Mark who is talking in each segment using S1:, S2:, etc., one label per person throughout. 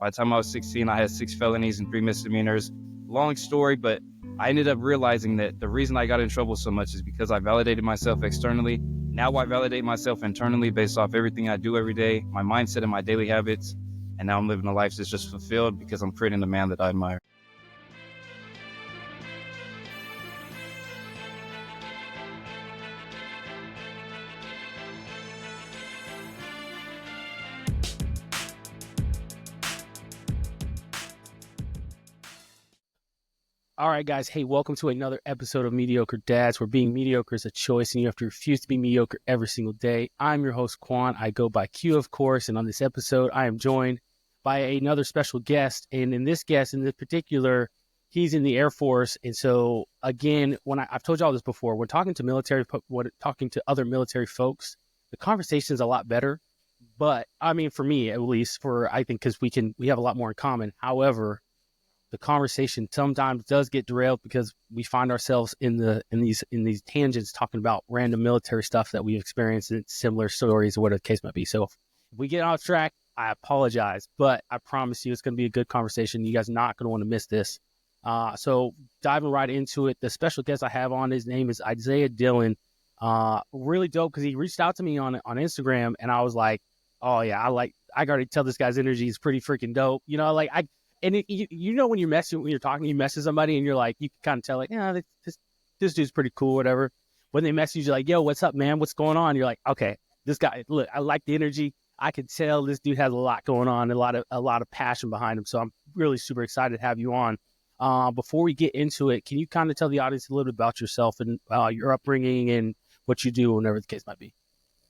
S1: By the time I was 16, I had 6 felonies and 3 misdemeanors. Long story, but I ended up realizing that the reason I got in trouble so much is because I validated myself externally. Now I validate myself internally based off everything I do every day, my mindset and my daily habits. And now I'm living a life that's just fulfilled because I'm creating the man that I admire.
S2: All right, guys. Hey, welcome to another episode of Mediocre Dads, where being mediocre is a choice and you have to refuse to be mediocre every single day. I'm your host, Quan. I go by Q, of course. And on this episode, I am joined by another special guest. And in this particular, he's in the Air Force. And so, again, I've told you all this before, when talking to other military folks, the conversation is a lot better. But I mean, for me, at least, I think because we have a lot more in common. However, the conversation sometimes does get derailed because we find ourselves in these tangents talking about random military stuff that we've experienced in similar stories or whatever the case might be. So if we get off track, I apologize, but I promise you it's going to be a good conversation. You guys are not going to want to miss this. So diving right into it, the special guest I have on, his name is Isaiah Dillon. Really dope because he reached out to me on Instagram and I was like, oh yeah, I got to tell this guy's energy is pretty freaking dope. You know, when you're talking, you message somebody and you're like, you can kind of tell like, yeah, this dude's pretty cool, whatever. When they message you like, yo, what's up, man? What's going on? You're like, okay, this guy, look, I like the energy. I can tell this dude has a lot going on, a lot of passion behind him. So I'm really super excited to have you on. Before we get into it, can you kind of tell the audience a little bit about yourself and your upbringing and what you do, whenever the case might be?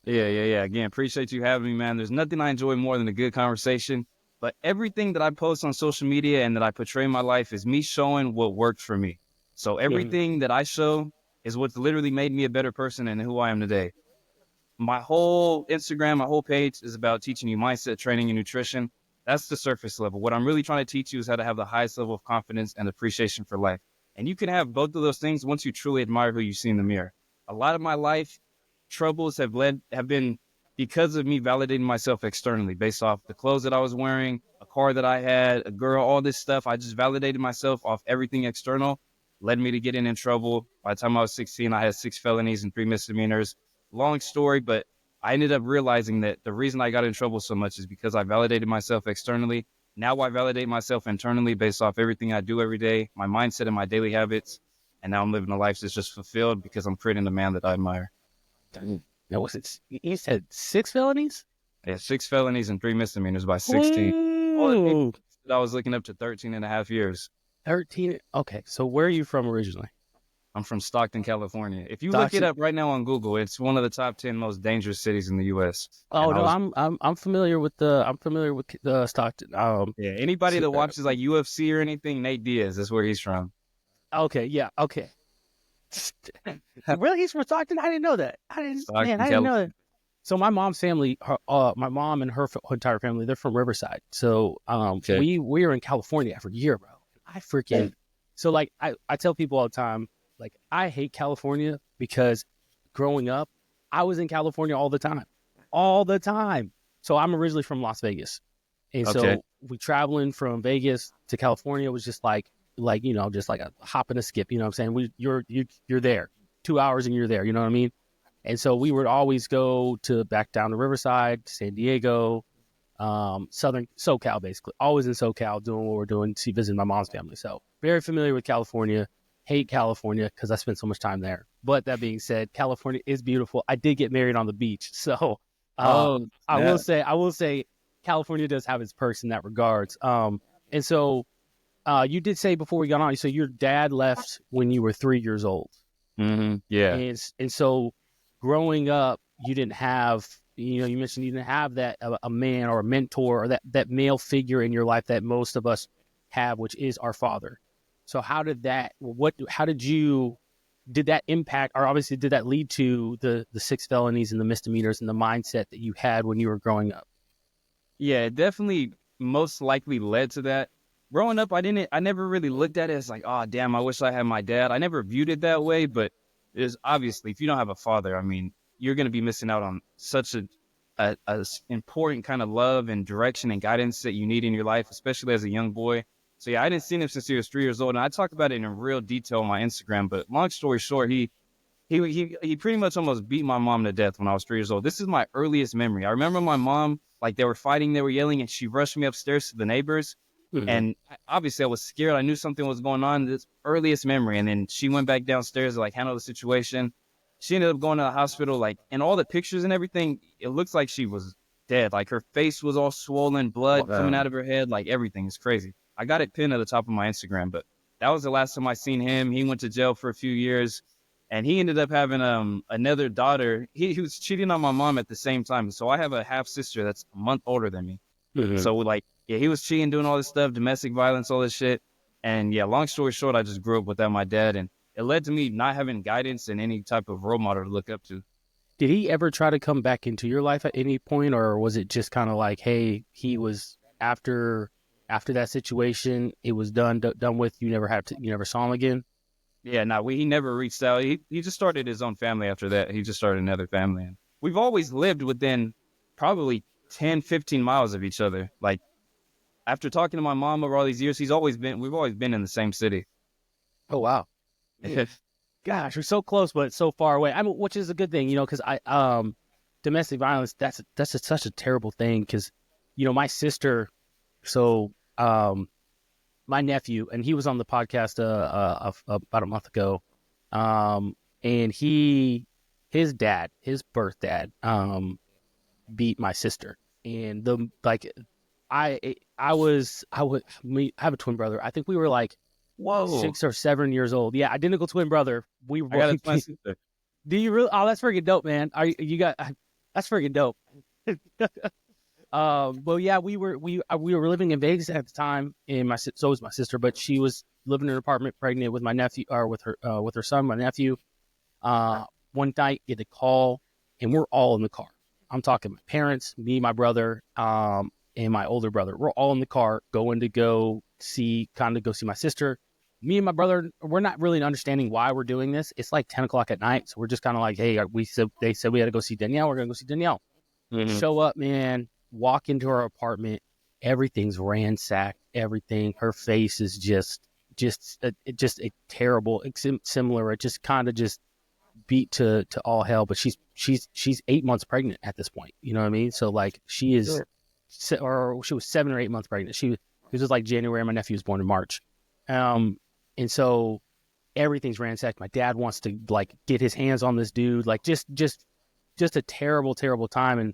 S1: Yeah. Again, appreciate you having me, man. There's nothing I enjoy more than a good conversation. But everything that I post on social media and that I portray in my life is me showing what worked for me. So everything that I show is what's literally made me a better person and who I am today. My whole Instagram, my whole page is about teaching you mindset, training, and nutrition. That's the surface level. What I'm really trying to teach you is how to have the highest level of confidence and appreciation for life. And you can have both of those things once you truly admire who you see in the mirror. A lot of my life troubles have been because of me validating myself externally based off the clothes that I was wearing, a car that I had, a girl, all this stuff. I just validated myself off everything external, led me to getting in trouble. By the time I was 16, I had 6 felonies and 3 misdemeanors. Long story, but I ended up realizing that the reason I got in trouble so much is because I validated myself externally. Now I validate myself internally based off everything I do every day, my mindset and my daily habits. And now I'm living a life that's just fulfilled because I'm creating the man that I admire.
S2: Now, was it? You said 6 felonies?
S1: Yeah, 6 felonies and 3 misdemeanors by 16.
S2: Ooh.
S1: I was looking up to 13 and a half years.
S2: 13. Okay, so where are you from originally?
S1: I'm from Stockton, California. If you look it up right now on Google, it's one of the top 10 most dangerous cities in the U.S.
S2: Oh no, I'm familiar with the Stockton.
S1: Yeah, anybody that watches like UFC or anything, Nate Diaz, that's where he's from.
S2: Okay, yeah, okay. Really, he's from Stockton? I didn't know that. I didn't know that. So my mom's family, my mom and her entire family, they're from Riverside. So we were in California every year, bro. So like I tell people all the time, like I hate California because growing up, I was in California all the time. So I'm originally from Las Vegas, and so we traveling from Vegas to California was just like just like a hop and a skip, you know what I'm saying? You're there 2 hours and you're there, you know what I mean? And so we would always go back down to Riverside, San Diego, Southern SoCal, basically always in SoCal doing what we're doing, visiting my mom's family. So very familiar with California, hate California because I spent so much time there. But that being said, California is beautiful. I did get married on the beach. So I will say California does have its perks in that regards. And so, you did say before we got on, so your dad left when you were 3 years old.
S1: Mm-hmm. Yeah.
S2: And so growing up, you didn't have, you mentioned you didn't have that, a man or a mentor or that male figure in your life that most of us have, which is our father. So how did that impact, or obviously did that lead to the 6 felonies and the misdemeanors and the mindset that you had when you were growing up?
S1: Yeah, it definitely most likely led to that. Growing up, I never really looked at it as like, oh, damn, I wish I had my dad. I never viewed it that way, but it's obviously, if you don't have a father, I mean, you're going to be missing out on such a important kind of love and direction and guidance that you need in your life, especially as a young boy. So yeah, I didn't see him since he was 3 years old, and I talk about it in real detail on my Instagram. But long story short, he pretty much almost beat my mom to death when I was 3 years old. This is my earliest memory. I remember my mom, like, they were fighting, they were yelling, and she rushed me upstairs to the neighbors. And obviously I was scared. I knew something was going on. This earliest memory. And then she went back downstairs to like handle the situation. She ended up going to the hospital, like, and all the pictures and everything, it looks like she was dead. Like, her face was all swollen, blood coming out of her head, like, everything is crazy. I got it pinned at the top of my Instagram, but that was the last time I seen him. He went to jail for a few years, and he ended up having another daughter. He was cheating on my mom at the same time. So I have a half sister that's a month older than me. So like, yeah, he was cheating, doing all this stuff, domestic violence, all this shit. And yeah, long story short, I just grew up without my dad, and it led to me not having guidance and any type of role model to look up to.
S2: Did he ever try to come back into your life at any point, or was it just kind of like, hey, he was after that situation, it was done with, you never saw him again?
S1: Yeah, no, he never reached out. He just started his own family after that. He just started another family. And we've always lived within probably 10, 15 miles of each other. Like, after talking to my mom over all these years, we've always been in the same city.
S2: Oh, wow. Gosh, we're so close, but so far away. I mean, which is a good thing, because domestic violence, that's such a terrible thing. Because, my sister, so my nephew, and he was on the podcast about a month ago, and his birth dad, beat my sister, and I have a twin brother. I think we were like, whoa, 6 or 7 years old. Yeah, identical twin brother. I
S1: got a twin sister.
S2: Do you really? Oh, that's freaking dope, man. That's freaking dope. Well, yeah, we were living in Vegas at the time, and so was my sister, but she was living in an apartment, pregnant with my nephew, or with her son, my nephew. One night, get a call, and we're all in the car. I'm talking my parents, me, my brother, and my older brother. We're all in the car going to go see my sister. Me and my brother, we're not really understanding why we're doing this. It's like 10 o'clock at night, so we're just kind of like, hey, they said we had to go see Danielle. We're gonna go see Danielle. Show up, man. Walk into her apartment. Everything's ransacked. Everything. Her face is just a terrible, similar. It just kind of just beat to all hell. But she's 8 months pregnant at this point. You know what I mean? So like she is, or she was 7 or 8 months pregnant. This was like January. My nephew was born in March. And so everything's ransacked. My dad wants to like get his hands on this dude. Like just a terrible, terrible time. And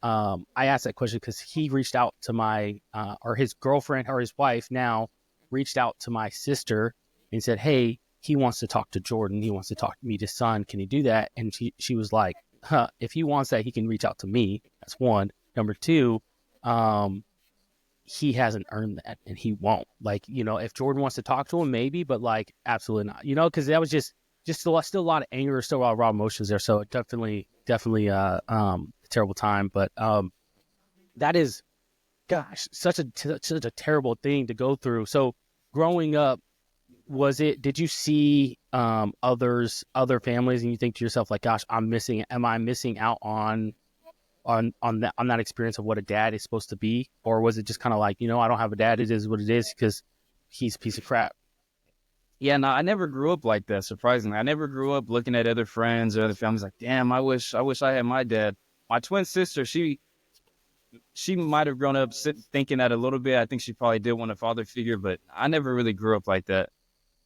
S2: I asked that question because he reached out to my, or his girlfriend or his wife now reached out to my sister and said, hey, he wants to talk to Jordan. He wants to talk to me, his son. Can he do that? And she was like, if he wants that, he can reach out to me. That's one. Number two, he hasn't earned that and he won't. Like, if Jordan wants to talk to him, maybe, but like, absolutely not, because that was just still a lot of anger, still a lot of raw emotions there. So definitely a terrible time. But that is, gosh, such a terrible thing to go through. So growing up, did you see other families and you think to yourself like, gosh, am I missing out on that experience of what a dad is supposed to be? Or was it just kind of like, I don't have a dad, it is what it is because he's a piece of crap?
S1: Yeah, no, I never grew up like that, surprisingly. I never grew up looking at other friends or other families like, damn, I wish I had my dad. My twin sister, she might have grown up thinking that a little bit. I think she probably did want a father figure, but I never really grew up like that.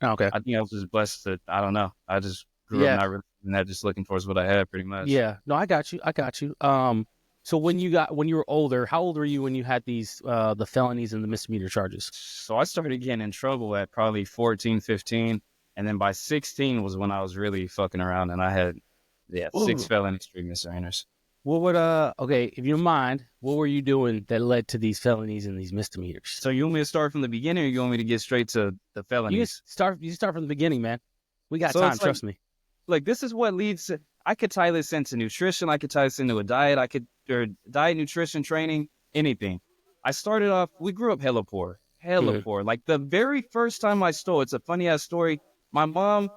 S2: Okay.
S1: I think I was just blessed that, I don't know. I just grew up not really not just looking towards what I had pretty much.
S2: Yeah. No, I got you. So when you were older, how old were you when you had these, the felonies and the misdemeanor charges?
S1: So I started getting in trouble at probably 14, 15. And then by 16 was when I was really fucking around and I had, 6 felony street misdemeanors.
S2: What would, okay, if you don't mind, what were you doing that led to these felonies and these misdemeanors?
S1: So you want me to start from the beginning or you want me to get straight to the felonies?
S2: You start from the beginning, man. We got time, trust me.
S1: Like, this is what leads to, I could tie this into nutrition. I could tie this into a diet. Or diet, nutrition, training, anything. I started off, we grew up hella poor. Like the very first time I stole, it's a funny ass story. My mom,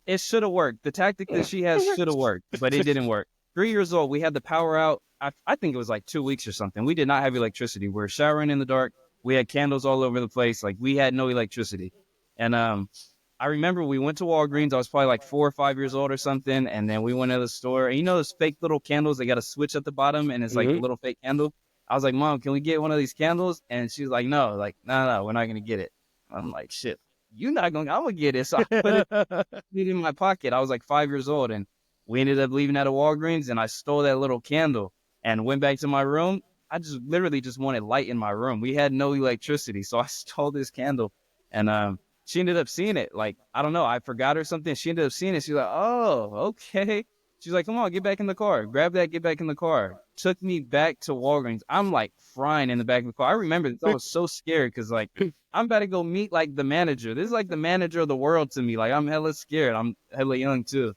S1: it should have worked. The tactic that she has should have worked, but it didn't work. 3 years old, we had the power out. I think it was like 2 weeks or something. We did not have electricity. We were showering in the dark. We had candles all over the place. Like, we had no electricity. And I remember we went to Walgreens. I was probably like 4 or 5 years old or something. And then we went to the store. And you know those fake little candles? They got a switch at the bottom, and it's like a little fake candle. I was like, Mom, can we get one of these candles? And she's like, no, no, we're not going to get it. I'm like, shit, you're not going to, I'm going to get it. So I put it in my pocket. I was like 5 years old, and we ended up leaving at a Walgreens, and I stole that little candle and went back to my room. I just literally just wanted light in my room. We had no electricity. So I stole this candle, and she ended up seeing it. Like, I don't know, I forgot or something. She ended up seeing it. She's like, oh, okay. She's like, come on, get back in the car. Grab that, get back in the car. Took me back to Walgreens. I'm like frying in the back of the car. I remember this. I was so scared because, like, I'm about to go meet like the manager. This is like the manager of the world to me. Like, I'm hella scared. I'm hella young too.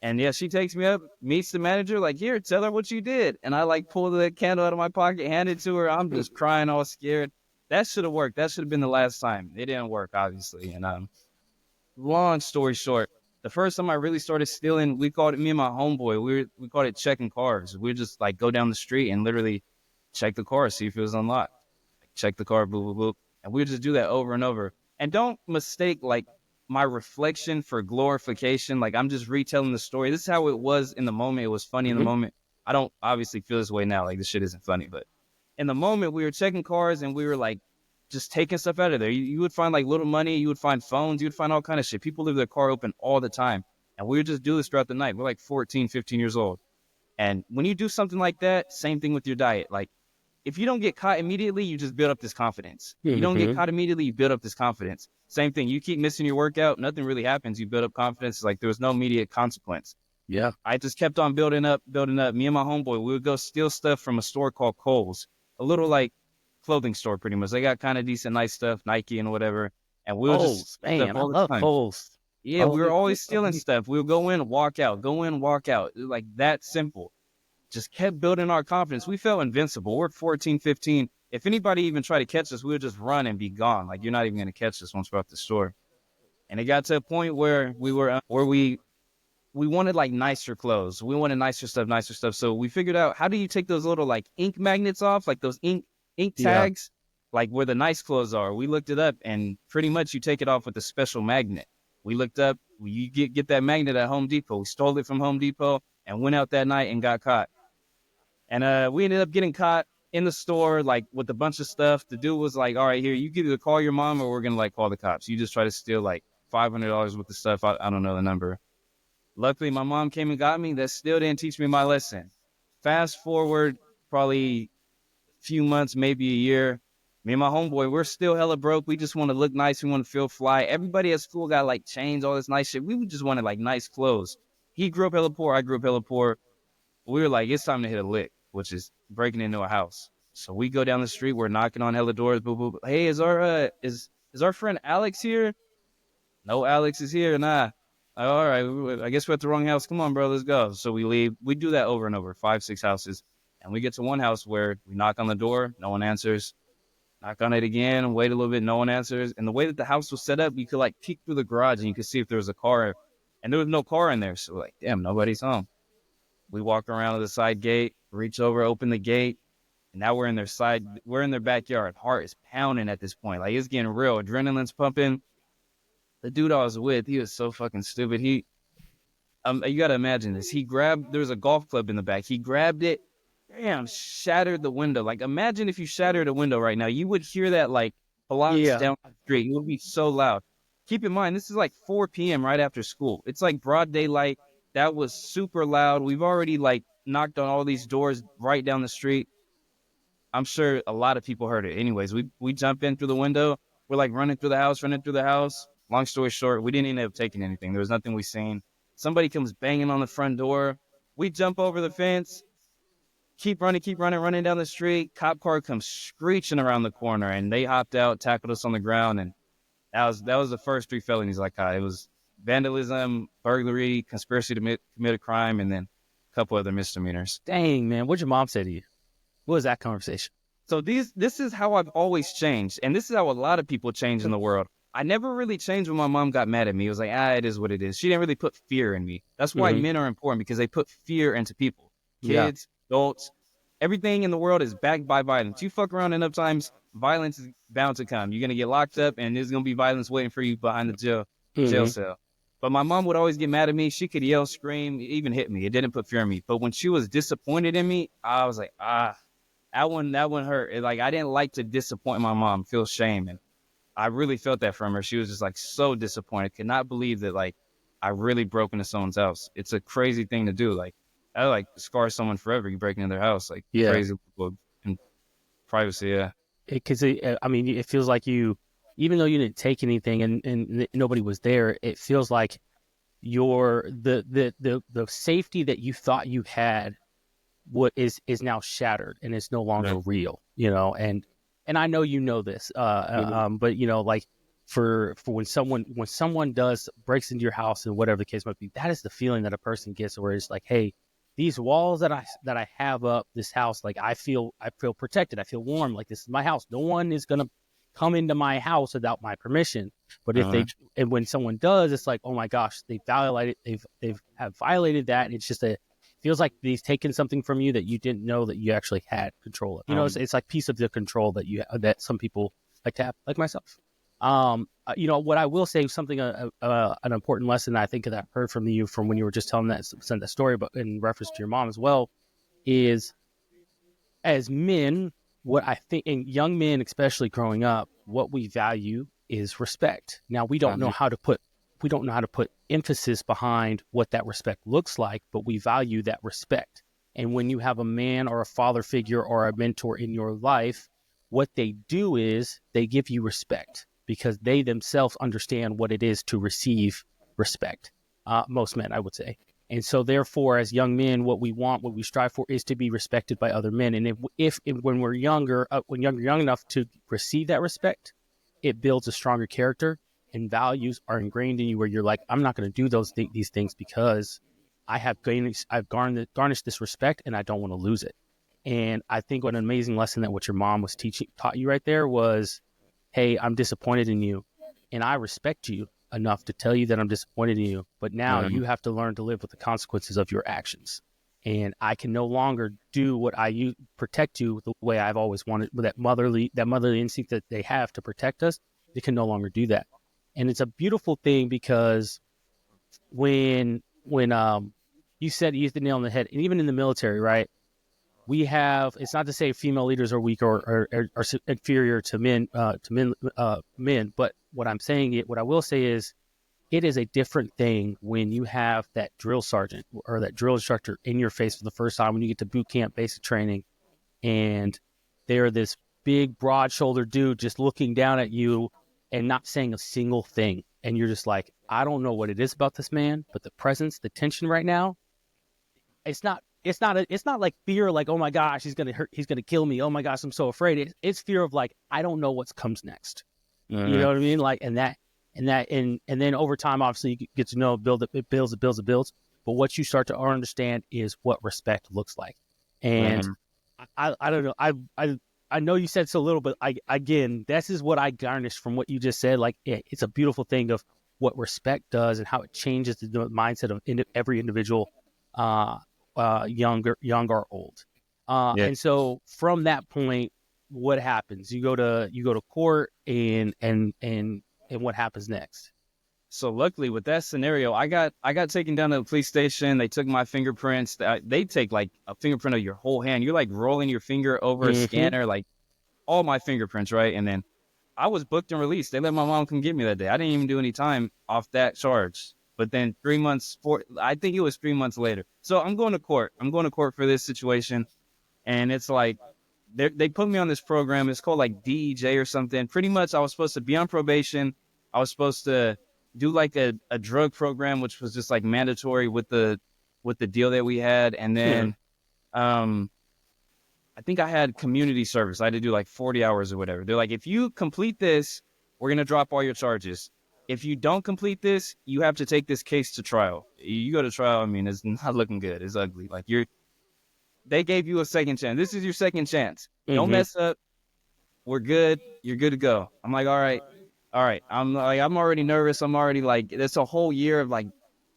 S1: And yeah, she takes me up, meets the manager, like, here, tell her what you did. And I like pull the candle out of my pocket, hand it to her. I'm just crying, all scared. That should have worked. That should have been the last time. It didn't work, obviously. And long story short, the first time I really started stealing, we called it, me and my homeboy, we called it checking cars. We just like go down the street and literally check the car, see if it was unlocked. Like, check the car, boop, boop, boop. And we would just do that over and over. And don't mistake like my reflection for glorification. Like, I'm just retelling the story. This is how it was in the moment. It was funny in the moment. I don't obviously feel this way now. Like, this shit isn't funny, but in the moment we were checking cars and we were like just taking stuff out of there. You would find like little money, you would find phones, you would find all kind of shit. People leave their car open all the time. And we would just do this throughout the night. We're like 14, 15 years old. And when you do something like that, same thing with your diet. Like, if you don't get caught immediately, you just build up this confidence. You don't get caught immediately, you build up this confidence. Same thing. You keep missing your workout, nothing really happens. You build up confidence. Like, there was no immediate consequence.
S2: Yeah.
S1: I just kept on building up. Me and my homeboy, we would go steal stuff from a store called Kohl's, a little like clothing store pretty much. They got kind of decent, nice stuff, Nike and whatever. And we would just
S2: man, I love Kohl's.
S1: Yeah, we were always stealing stuff. We would go in, walk out, go in, walk out. Like, that simple. Just kept building our confidence. We felt invincible. We're 14, 15. If anybody even tried to catch us, we would just run and be gone. Like, you're not even going to catch us once we're at the store. And it got to a point where we wanted like nicer clothes. We wanted nicer stuff. So we figured out, how do you take those little like ink magnets off, like those ink tags, like where the nice clothes are. We looked it up, and pretty much you take it off with a special magnet. We looked up, you get that magnet at Home Depot. We stole it from Home Depot and went out that night and got caught. And we ended up getting caught in the store, like with a bunch of stuff. The dude was like, all right, here, you can either call your mom or we're going to like call the cops. You just try to steal like $500 worth of stuff. I don't know the number. Luckily, my mom came and got me. That still didn't teach me my lesson. Fast forward probably a few months, maybe a year. Me and my homeboy, we're still hella broke. We just want to look nice. We want to feel fly. Everybody at school got like chains, all this nice shit. We just wanted like nice clothes. He grew up hella poor. I grew up hella poor. We were like, it's time to hit a lick, which is breaking into a house. So we go down the street. We're knocking on hella doors. Boo, boo, boo. Hey, is our friend Alex here? No, Alex is here. Nah. All right, I guess we're at the wrong house. Come on, bro, let's go. So we leave. We do that over and over, 5, 6 houses. And we get to one house where we knock on the door, no one answers. Knock on it again, wait a little bit, no one answers. And the way that the house was set up, you could like peek through the garage and you could see if there was a car. And there was no car in there. So we're like, damn, nobody's home. We walk around to the side gate, reach over, open the gate. And now we're in their backyard. Heart is pounding at this point. Like, it's getting real. Adrenaline's pumping. The dude I was with, he was so fucking stupid. You got to imagine this. There was a golf club in the back. He grabbed it, damn, shattered the window. Like, imagine if you shattered a window right now. You would hear that, like, blocks down the street. It would be so loud. Keep in mind, this is like 4 p.m. right after school. It's like broad daylight. That was super loud. We've already, like, knocked on all these doors right down the street. I'm sure a lot of people heard it. Anyways, we jump in through the window. We're, like, running through the house. Long story short, we didn't end up taking anything. There was nothing we seen. Somebody comes banging on the front door. We jump over the fence, keep running down the street. Cop car comes screeching around the corner, and they hopped out, tackled us on the ground, and that was the first 3 felonies I caught. It was vandalism, burglary, conspiracy to commit a crime, and then a couple other misdemeanors.
S2: Dang, man. What'd your mom say to you? What was that conversation?
S1: So this is how I've always changed, and this is how a lot of people change in the world. I never really changed when my mom got mad at me. It was like, it is what it is. She didn't really put fear in me. That's why men are important, because they put fear into people.
S2: Yeah.
S1: kids, adults, everything in the world is backed by violence. You fuck around enough times, violence is bound to come. You're going to get locked up, and there's going to be violence waiting for you behind the jail
S2: Mm-hmm.
S1: cell. But my mom would always get mad at me. She could yell, scream, even hit me. It didn't put fear in me. But when she was disappointed in me, I was like, that one hurt. Like, I didn't like to disappoint my mom, feel shame. And I really felt that from her. She was just like so disappointed. Could not believe that like I really broke into someone's house. It's a crazy thing to do. Like, I like scar someone forever. You break into their house, like
S2: Yeah.
S1: crazy people in privacy. Yeah.
S2: Because I mean, it feels like you, even though you didn't take anything and nobody was there, it feels like the safety that you thought you had what is now shattered and it's no longer real, and I know you know this, but like for when someone does breaks into your house and whatever the case might be, that is the feeling that a person gets, where it's like, hey, these walls that I have up this house, like I feel protected, I feel warm, like this is my house, no one is gonna come into my house without my permission. But if and when someone does, it's like, oh my gosh, they've violated that. It's just feels like they've taken something from you that you didn't know that you actually had control of. It's like piece of the control that some people like to have, like myself. What I will say, something an important lesson that I think that I heard from you from when you were just telling that story, but in reference to your mom as well, is as men, what I think, and young men especially growing up, what we value is respect. Now we don't know how to put emphasis behind what that respect looks like, but we value that respect. And when you have a man or a father figure or a mentor in your life, what they do is they give you respect because they themselves understand what it is to receive respect. Most men, I would say. And so therefore, as young men, what we strive for is to be respected by other men. And if when we're younger, young enough to receive that respect, it builds a stronger character, and values are ingrained in you where you're like, I'm not going to do these things because I've garnished this respect and I don't want to lose it. And I think what an amazing lesson that what your mom was taught you right there was, hey, I'm disappointed in you and I respect you enough to tell you that I'm disappointed in you, but now you have to learn to live with the consequences of your actions. And I can no longer do what protect you the way I've always wanted, with that motherly instinct that they have to protect us. They can no longer do that. And it's a beautiful thing because when you said, you hit the nail on the head, and even in the military, right? We have, it's not to say female leaders are weak or inferior to men, but what I will say is, it is a different thing when you have that drill sergeant or that drill instructor in your face for the first time when you get to boot camp basic training, and they're this big, broad-shouldered dude just looking down at you and not saying a single thing. And you're just like, I don't know what it is about this man, but the presence, the tension right now, it's not like fear, like, oh my gosh, he's going to kill me. Oh my gosh, I'm so afraid. It's fear of like, I don't know what comes next. You know what I mean? Like, and then over time, obviously you get to know, it builds. But what you start to understand is what respect looks like. And I don't know. I know you said so little, but again, this is what I garnished from what you just said. Like, it's a beautiful thing of what respect does and how it changes the mindset of every individual, young or old. And so from that point, what happens? You go to court, and what happens next?
S1: So luckily with that scenario, I got taken down to the police station. They took my fingerprints. They take like a fingerprint of your whole hand. You're like rolling your finger over a scanner, like all my fingerprints, right? And then I was booked and released. They let my mom come get me that day. I didn't even do any time off that charge. But then I think it was 3 months later. So I'm going to court. For this situation. And it's like, they put me on this program. It's called like DEJ or something. Pretty much I was supposed to be on probation. I was supposed to do like a drug program, which was just like mandatory with the deal that we had. And then I think I had community service. I had to do like 40 hours or whatever. They're like, if you complete this, we're going to drop all your charges. If you don't complete this, you have to take this case to trial. You go to trial, I mean, it's not looking good. It's ugly. Like, they gave you a second chance. This is your second chance. Don't mess up. We're good. You're good to go. I'm like, all right. I'm already nervous. I'm already like, it's a whole year of like,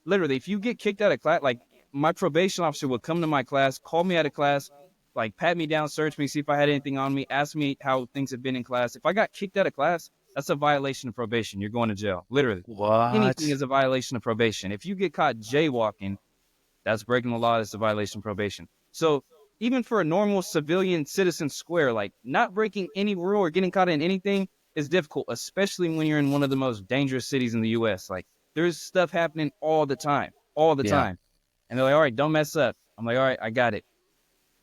S1: literally, if you get kicked out of class, like my probation officer would come to my class, call me out of class, like pat me down, search me, see if I had anything on me, ask me how things have been in class. If I got kicked out of class, that's a violation of probation. You're going to jail, literally.
S2: What?
S1: Anything is a violation of probation. If you get caught jaywalking, that's breaking the law. That's a violation of probation. So even for a normal civilian citizen square, like not breaking any rule or getting caught in anything is difficult, especially when you're in one of the most dangerous cities in the U.S. Like there's stuff happening all the time. And they're like, all right, don't mess up. I'm like, all right, I got it.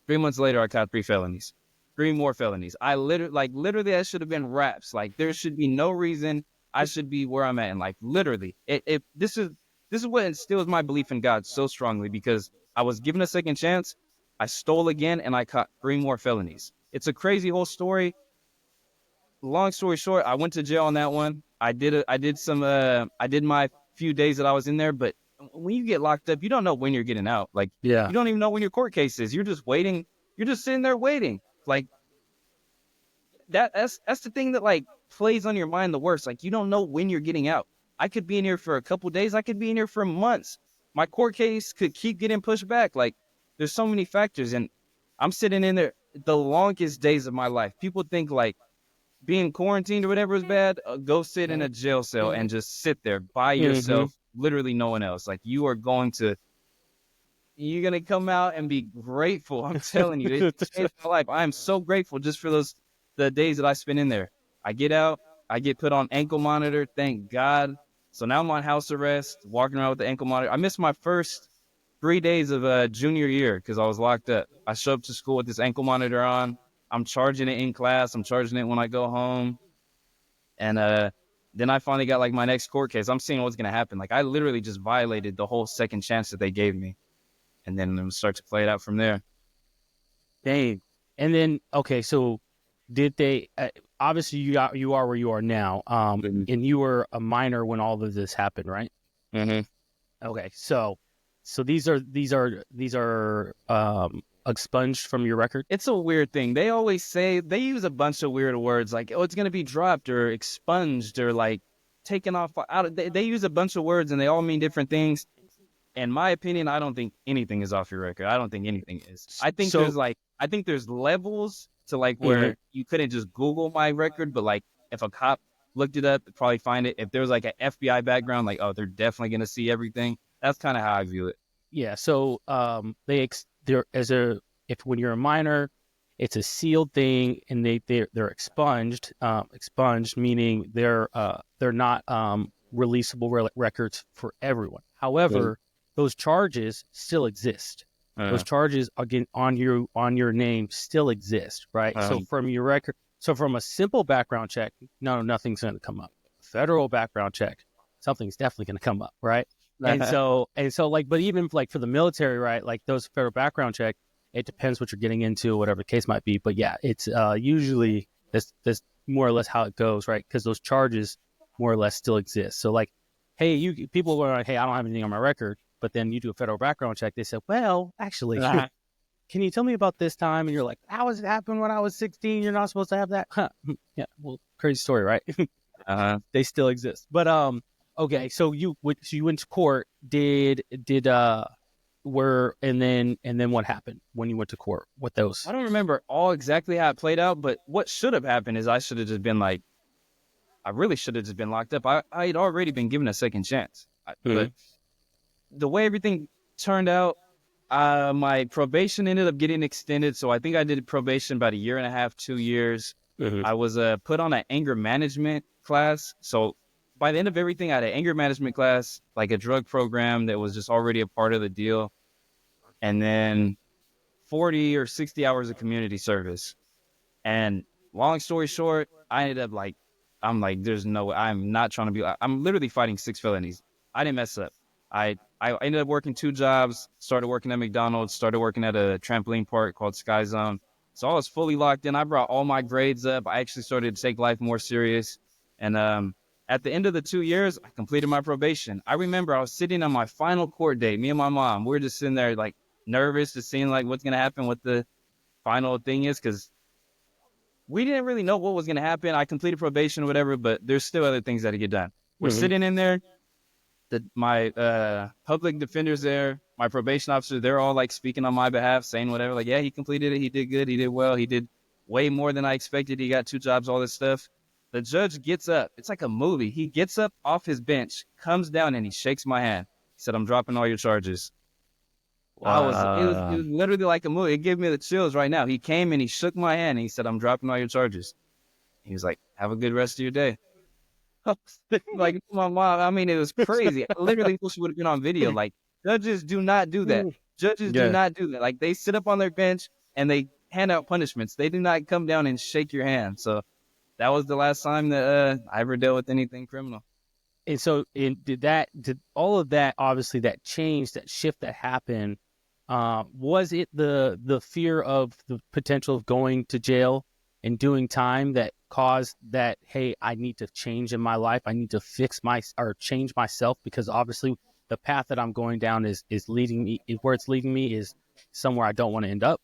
S1: 3 months later, I caught 3 felonies, 3 more felonies. Literally, that should have been raps. Like there should be no reason I should be where I'm at. And like literally, this is what instills my belief in God so strongly, because I was given a second chance. I stole again, and I caught 3 more felonies. It's a crazy whole story. Long story short, I went to jail on that one. I did my few days that I was in there, but when you get locked up, you don't know when you're getting out. Like,
S2: Yeah.
S1: you don't even know when your court case is. You're just waiting. You're just sitting there waiting. Like that's the thing that like plays on your mind the worst. Like you don't know when you're getting out. I could be in here for a couple days. I could be in here for months. My court case could keep getting pushed back. Like there's so many factors, and I'm sitting in there the longest days of my life. People think like being quarantined or whatever is bad. Go sit in a jail cell and just sit there by yourself. Literally no one else. Like you're going to come out and be grateful. I'm telling you, it changed my life. I am so grateful just for the days that I spent in there. I get out, I get put on ankle monitor. Thank God. So now I'm on house arrest, walking around with the ankle monitor. I missed my first 3 days of junior year because I was locked up. I show up to school with this ankle monitor on. I'm charging it in class. I'm charging it when I go home. And then I finally got like my next court case. I'm seeing what's going to happen. Like I literally just violated the whole second chance that they gave me. And then I'm start to play it out from there.
S2: Dang. And then, okay, so did they, obviously you are where you are now, and you were a minor when all of this happened, right?
S1: Mm-hmm.
S2: Okay, so these are expunged from your record?
S1: It's a weird thing. They always say, they use a bunch of weird words like, oh, it's going to be dropped or expunged or like taken off. They use a bunch of words and they all mean different things. In my opinion, I don't think anything is off your record. I don't think anything is. I think there's levels to like where you couldn't just Google my record, but like if a cop looked it up, they'd probably find it. If there was like an FBI background, like, oh, they're definitely going to see everything. That's kind of how I view it.
S2: Yeah. So if when you're a minor, it's a sealed thing, and they're expunged. Expunged meaning they're not releasable records for everyone. However, those charges still exist. Those charges again on your name still exist, right? So from your record, from a simple background check, nothing's going to come up. Federal background check, something's definitely going to come up, right? And so like, but even like for the military, right? Like those federal background check, it depends what you're getting into, whatever the case might be. But yeah, it's usually that's more or less how it goes, right? Because those charges more or less still exist. So like, hey, people were like, hey, I don't have anything on my record. But then you do a federal background check. They said, well, actually, can you tell me about this time? And you're like, how was it happened when I was 16? You're not supposed to have that. Huh. Yeah. Well, crazy story, right? They still exist. But okay. So you went to court. And then what happened when you went to court? What those?
S1: I don't remember all exactly how it played out, but what should have happened is I should have just been like, I really should have just been locked up. I had already been given a second chance. But the way everything turned out, my probation ended up getting extended. So I think I did probation about 1.5 years, 2 years. I was put on an anger management class. So by the end of everything, I had an anger management class, like a drug program that was just already a part of the deal. And then 40 or 60 hours of community service. And long story short, I ended up like, I'm like, there's no way. I'm not trying to be, I'm literally fighting 6 felonies. I didn't mess up. I ended up working 2 jobs, started working at McDonald's, started working at a trampoline park called Sky Zone. So I was fully locked in. I brought all my grades up. I actually started to take life more serious. And at the end of the 2 years, I completed my probation. I remember I was sitting on my final court date, me and my mom. We were just sitting there like nervous, just seeing like what's going to happen, what the final thing is, because we didn't really know what was going to happen. I completed probation or whatever, but there's still other things that to get done. We're sitting in there. My public defender's there. my probation officer, they're all like speaking on my behalf, saying whatever. Like, yeah, he completed it. He did good. He did well. He did way more than I expected. He got 2 jobs, all this stuff. The judge gets up. It's like a movie. He gets up off his bench, comes down, and he shakes my hand. He said, "I'm dropping all your charges." It was literally like a movie. It gave me the chills right now. He came and he shook my hand and he said, "I'm dropping all your charges." He was like, "Have a good rest of your day." Like my mom, I mean, it was crazy. I literally wish it would have been on video. Like, judges do not do that. Judges do not do that. Like, they sit up on their bench and they hand out punishments. They do not come down and shake your hand. So that was the last time that I ever dealt with anything criminal.
S2: And so, did all of that, obviously, that change, that shift that happened, was it the fear of the potential of going to jail and doing time that caused that, hey, I need to change in my life, I need to change myself, because obviously the path that I'm going down is leading me, where it's leading me is somewhere I don't want to end up?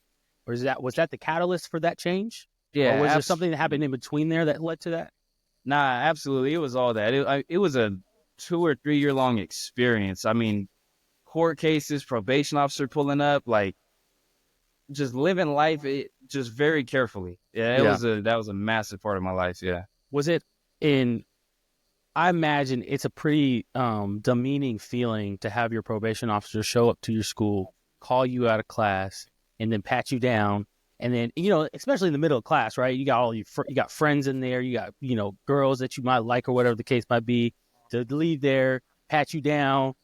S2: Or was that the catalyst for that change?
S1: Yeah.
S2: Or was there something that happened in between there that led to that?
S1: Nah, absolutely. It was all that. It was a 2 or 3 year long experience. I mean, court cases, probation officer pulling up, like just living life just very carefully. Yeah, that was a massive part of my life. Yeah.
S2: Was it I imagine it's a pretty demeaning feeling to have your probation officer show up to your school, call you out of class, and then pat you down. And then, especially in the middle of class, right? You got you got friends in there, you got, girls that you might like or whatever the case might be, to leave there, pat you down,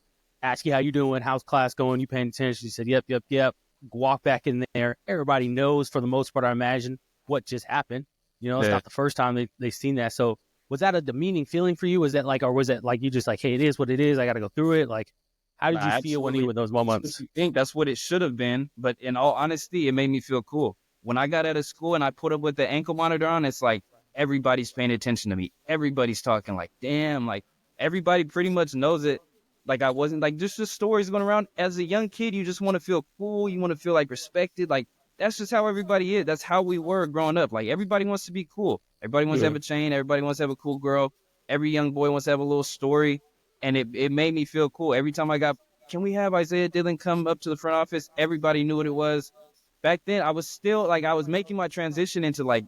S2: ask you how you doing, how's class going, you paying attention? You said, yep. Walk back in there. Everybody knows, for the most part, I imagine, what just happened. It's not the first time they've seen that. So was that a demeaning feeling for you? Was that like, or was it like you just like, hey, it is what it is, I got to go through it? Like, how did you feel when you were in those moments?
S1: I think that's what it should have been. But in all honesty, it made me feel cool. When I got out of school and I put up with the ankle monitor on, it's like everybody's paying attention to me. Everybody's talking, like, damn, like everybody pretty much knows it. Like, I wasn't like just the stories going around. As a young kid, you just want to feel cool. You want to feel like respected. Like, that's just how everybody is. That's how we were growing up. Like, everybody wants to be cool. Everybody wants to have a chain. Everybody wants to have a cool girl. Every young boy wants to have a little story. And it made me feel cool. Every time can we have Isaiah Dillon come up to the front office? Everybody knew what it was. Back then, I was still like, I was making my transition into like,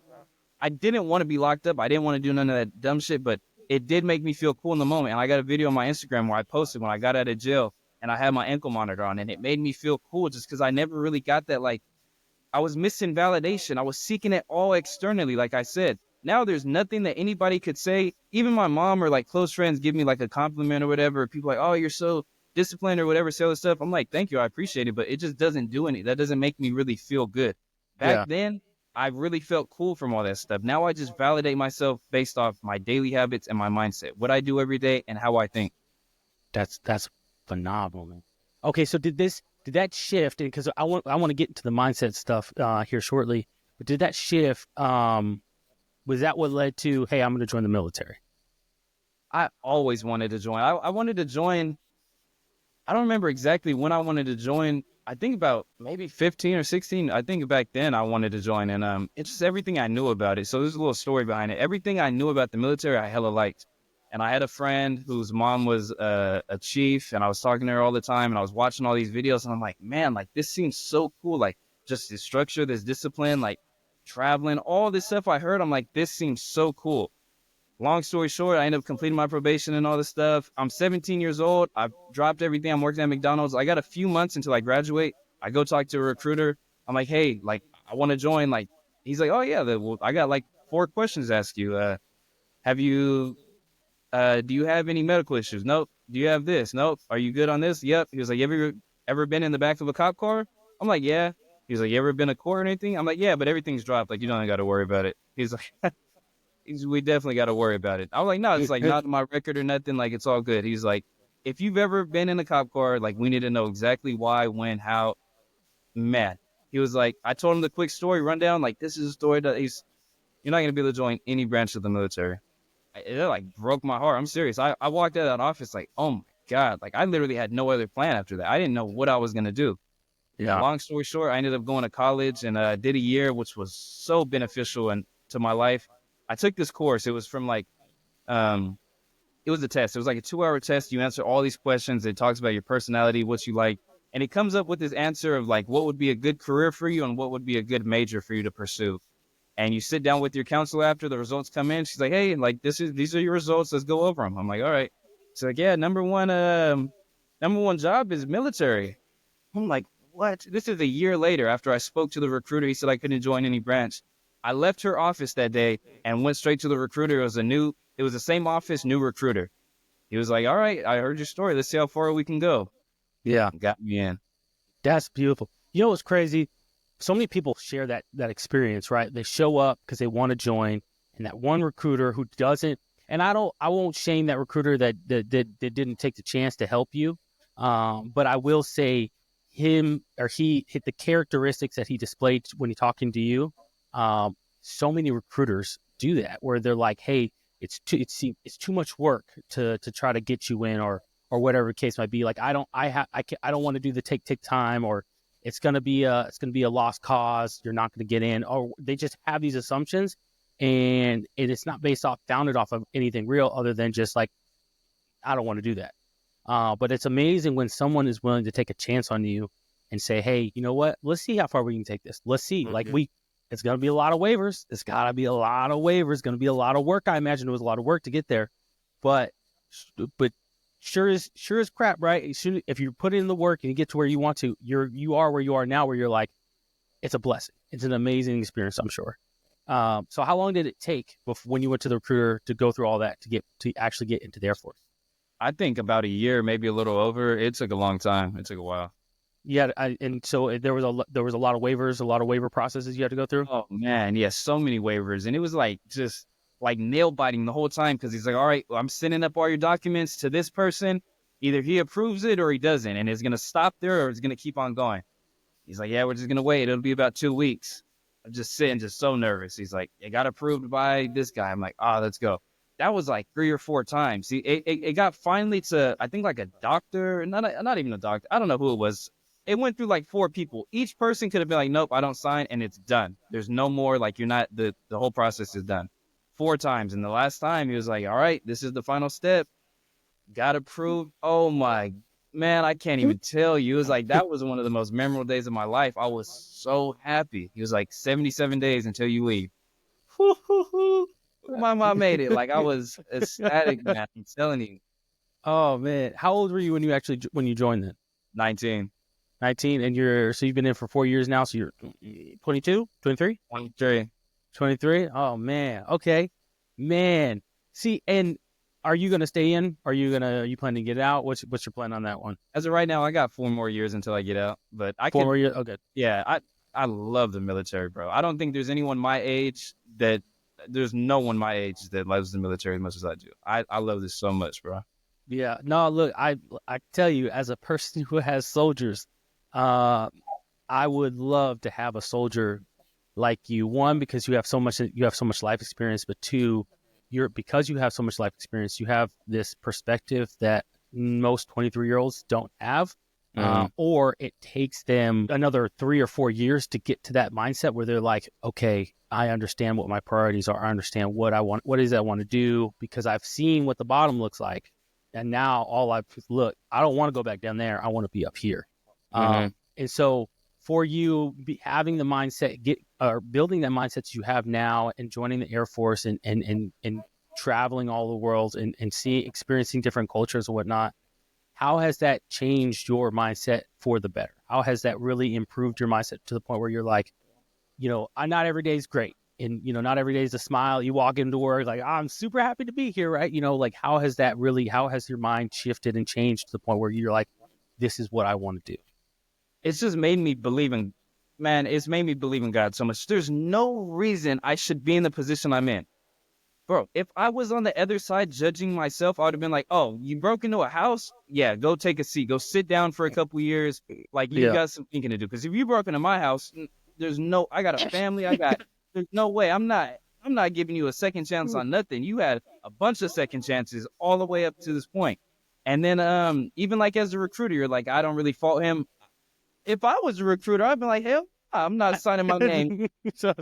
S1: I didn't want to be locked up. I didn't want to do none of that dumb shit, but it did make me feel cool in the moment. And I got a video on my Instagram where I posted when I got out of jail and I had my ankle monitor on, and it made me feel cool just because I never really got that. Like, I was missing validation. I was seeking it all externally. Like I said, now there's nothing that anybody could say. Even my mom or like close friends give me like a compliment or whatever. People like, oh, you're so disciplined or whatever, say all this stuff. I'm like, thank you, I appreciate it, but it just doesn't do anything. That doesn't make me really feel good. Back then, I really felt cool from all that stuff. Now I just validate myself based off my daily habits and my mindset, what I do every day and how I think.
S2: That's phenomenal, man. Okay, so did that shift? Because I want to get into the mindset stuff here shortly. But did that shift? Was that what led to, hey, I'm going to join the military?
S1: I always wanted to join. I wanted to join. I don't remember exactly when I wanted to join. I think about maybe 15 or 16. I think back then I wanted to join, and it's just everything I knew about it. So there's a little story behind it. Everything I knew about the military, I hella liked. And I had a friend whose mom was a chief, and I was talking to her all the time, and I was watching all these videos, and I'm like, man, like this seems so cool. Like just this structure, this discipline, like traveling, all this stuff I heard. I'm like, this seems so cool. Long story short, I ended up completing my probation and all this stuff. I'm 17 years old. I've dropped everything. I'm working at McDonald's. I got a few months until I graduate. I go talk to a recruiter. I'm like, hey, like, I want to join. Like, he's like, oh, yeah, I got like 4 questions to ask you. Do you have any medical issues? Nope. Do you have this? Nope. Are you good on this? Yep. He was like, you ever been in the back of a cop car? I'm like, yeah. He's like, you ever been to court or anything? I'm like, yeah, but everything's dropped. Like, you don't got to worry about it. He's like, we definitely got to worry about it. I was like, no, it's like not my record or nothing. Like, it's all good. He's like, if you've ever been in a cop car, like, we need to know exactly why, when, how. Man, he was like, I told him the quick story rundown. Like, this is a story that you're not going to be able to join any branch of the military. It like broke my heart. I'm serious. I walked out of that office like, oh my God. Like, I literally had no other plan after that. I didn't know what I was going to do. Yeah. Long story short, I ended up going to college and did a year, which was so beneficial to my life. I took this course. It was from like, it was a test. It was like a 2-hour test. You answer all these questions. It talks about your personality, what you like, And he comes up with this answer of like, what would be a good career for you and what would be a good major for you to pursue. And you sit down with your counselor after the results come in. She's like, hey, like these are your results. Let's go over them. I'm like, all right. She's like, yeah, number one job is military. I'm like, what? This is a year later after I spoke to the recruiter. He said I couldn't join any branch. I left her office that day and went straight to the recruiter. It was the same office, new recruiter. He was like, all right, I heard your story. Let's see how far we can go.
S2: Yeah.
S1: Got me in.
S2: That's beautiful. You know what's crazy? So many people share that experience, right? They show up because they want to join, and that one recruiter who doesn't, and I won't shame that recruiter that didn't take the chance to help you. But I will say him or he hit the characteristics that he displayed when he's talking to you. So many recruiters do that where they're like, hey, it's too much work to try to get you in or whatever the case might be. Like, I don't want to do the take time, or it's going to be a lost cause. You're not going to get in, or they just have these assumptions, and it's not founded off of anything real other than just like, I don't want to do that. But it's amazing when someone is willing to take a chance on you and say, hey, you know what? Let's see how far we can take this. Let's see. Mm-hmm. Like it's going to be a lot of waivers. It's got to be a lot of waivers. Going to be a lot of work. I imagine it was a lot of work to get there, but sure as crap, right? If you put in the work and you get to where you want to, you are where you are now, where you're like, it's a blessing. It's an amazing experience, I'm sure. So how long did it take when you went to the recruiter to go through all that to actually get into the Air Force?
S1: I think about a year, maybe a little over. It took a long time. It took a while.
S2: Yeah, and so there was a lot of waivers, a lot of waiver processes you had to go through.
S1: Oh man, yeah, so many waivers, and it was like just like nail biting the whole time because he's like, all right, well, I'm sending up all your documents to this person. Either he approves it or he doesn't, and it's gonna stop there or it's gonna keep on going. He's like, yeah, we're just gonna wait. It'll be about 2 weeks. I'm just sitting, just so nervous. He's like, it got approved by this guy. I'm like, let's go. That was like 3 or 4 times. See, it got finally to, I think, like a doctor, not even a doctor. I don't know who it was. It went through like 4 people. Each person could have been like, nope, I don't sign, and it's done. There's no more, like, you're not, the whole process is done. 4 times. And the last time he was like, all right, this is the final step. Got approved. Oh my, man, I can't even tell you. It was like, that was one of the most memorable days of my life. I was so happy. He was like 77 days until you leave. My mom made it. Like, I was ecstatic, man. I'm telling you.
S2: Oh man, how old were you when you joined then?
S1: 19.
S2: 19, and you've been in for 4 years now. So you're 22, 23, 23. Oh man, okay, man. See, and are you gonna stay in? Are you planning to get out? What's your plan on that one?
S1: As of right now, I got 4 more years until I get out. But
S2: Four more years. Okay.
S1: Yeah, I love the military, bro. I don't think there's anyone my age there's no one my age that loves the military as much as I do. I love this so much, bro.
S2: Yeah. No, look, I tell you, as a person who has soldiers, I would love to have a soldier like you. One, because you have so much life experience, but two, because you have so much life experience, you have this perspective that most 23-year-olds don't have. Or it takes them another 3 or 4 years to get to that mindset where they're like, okay, I understand what my priorities are. I understand what I want, what it is I want to do, because I've seen what the bottom looks like. And now I don't want to go back down there. I want to be up here. And so for you having the mindset, building that mindset that you have now and joining the Air Force and traveling all the world and experiencing different cultures and whatnot, how has that changed your mindset for the better? How has that really improved your mindset to the point where you're like, not every day is great. And, not every day is a smile. You walk into work like, I'm super happy to be here, right? Like, how has your mind shifted and changed to the point where you're like, this is what I want to do?
S1: It's just made me believe in God so much. There's no reason I should be in the position I'm in. Bro, if I was on the other side judging myself, I would have been like, oh, you broke into a house? Yeah, go take a seat. Go sit down for a couple years. Like, you got some thinking to do. Because if you broke into my house, I got a family. There's no way. I'm not giving you a second chance on nothing. You had a bunch of second chances all the way up to this point. And then even like as a recruiter, you're like, I don't really fault him. If I was a recruiter, I'd be like, hell, I'm not signing my name.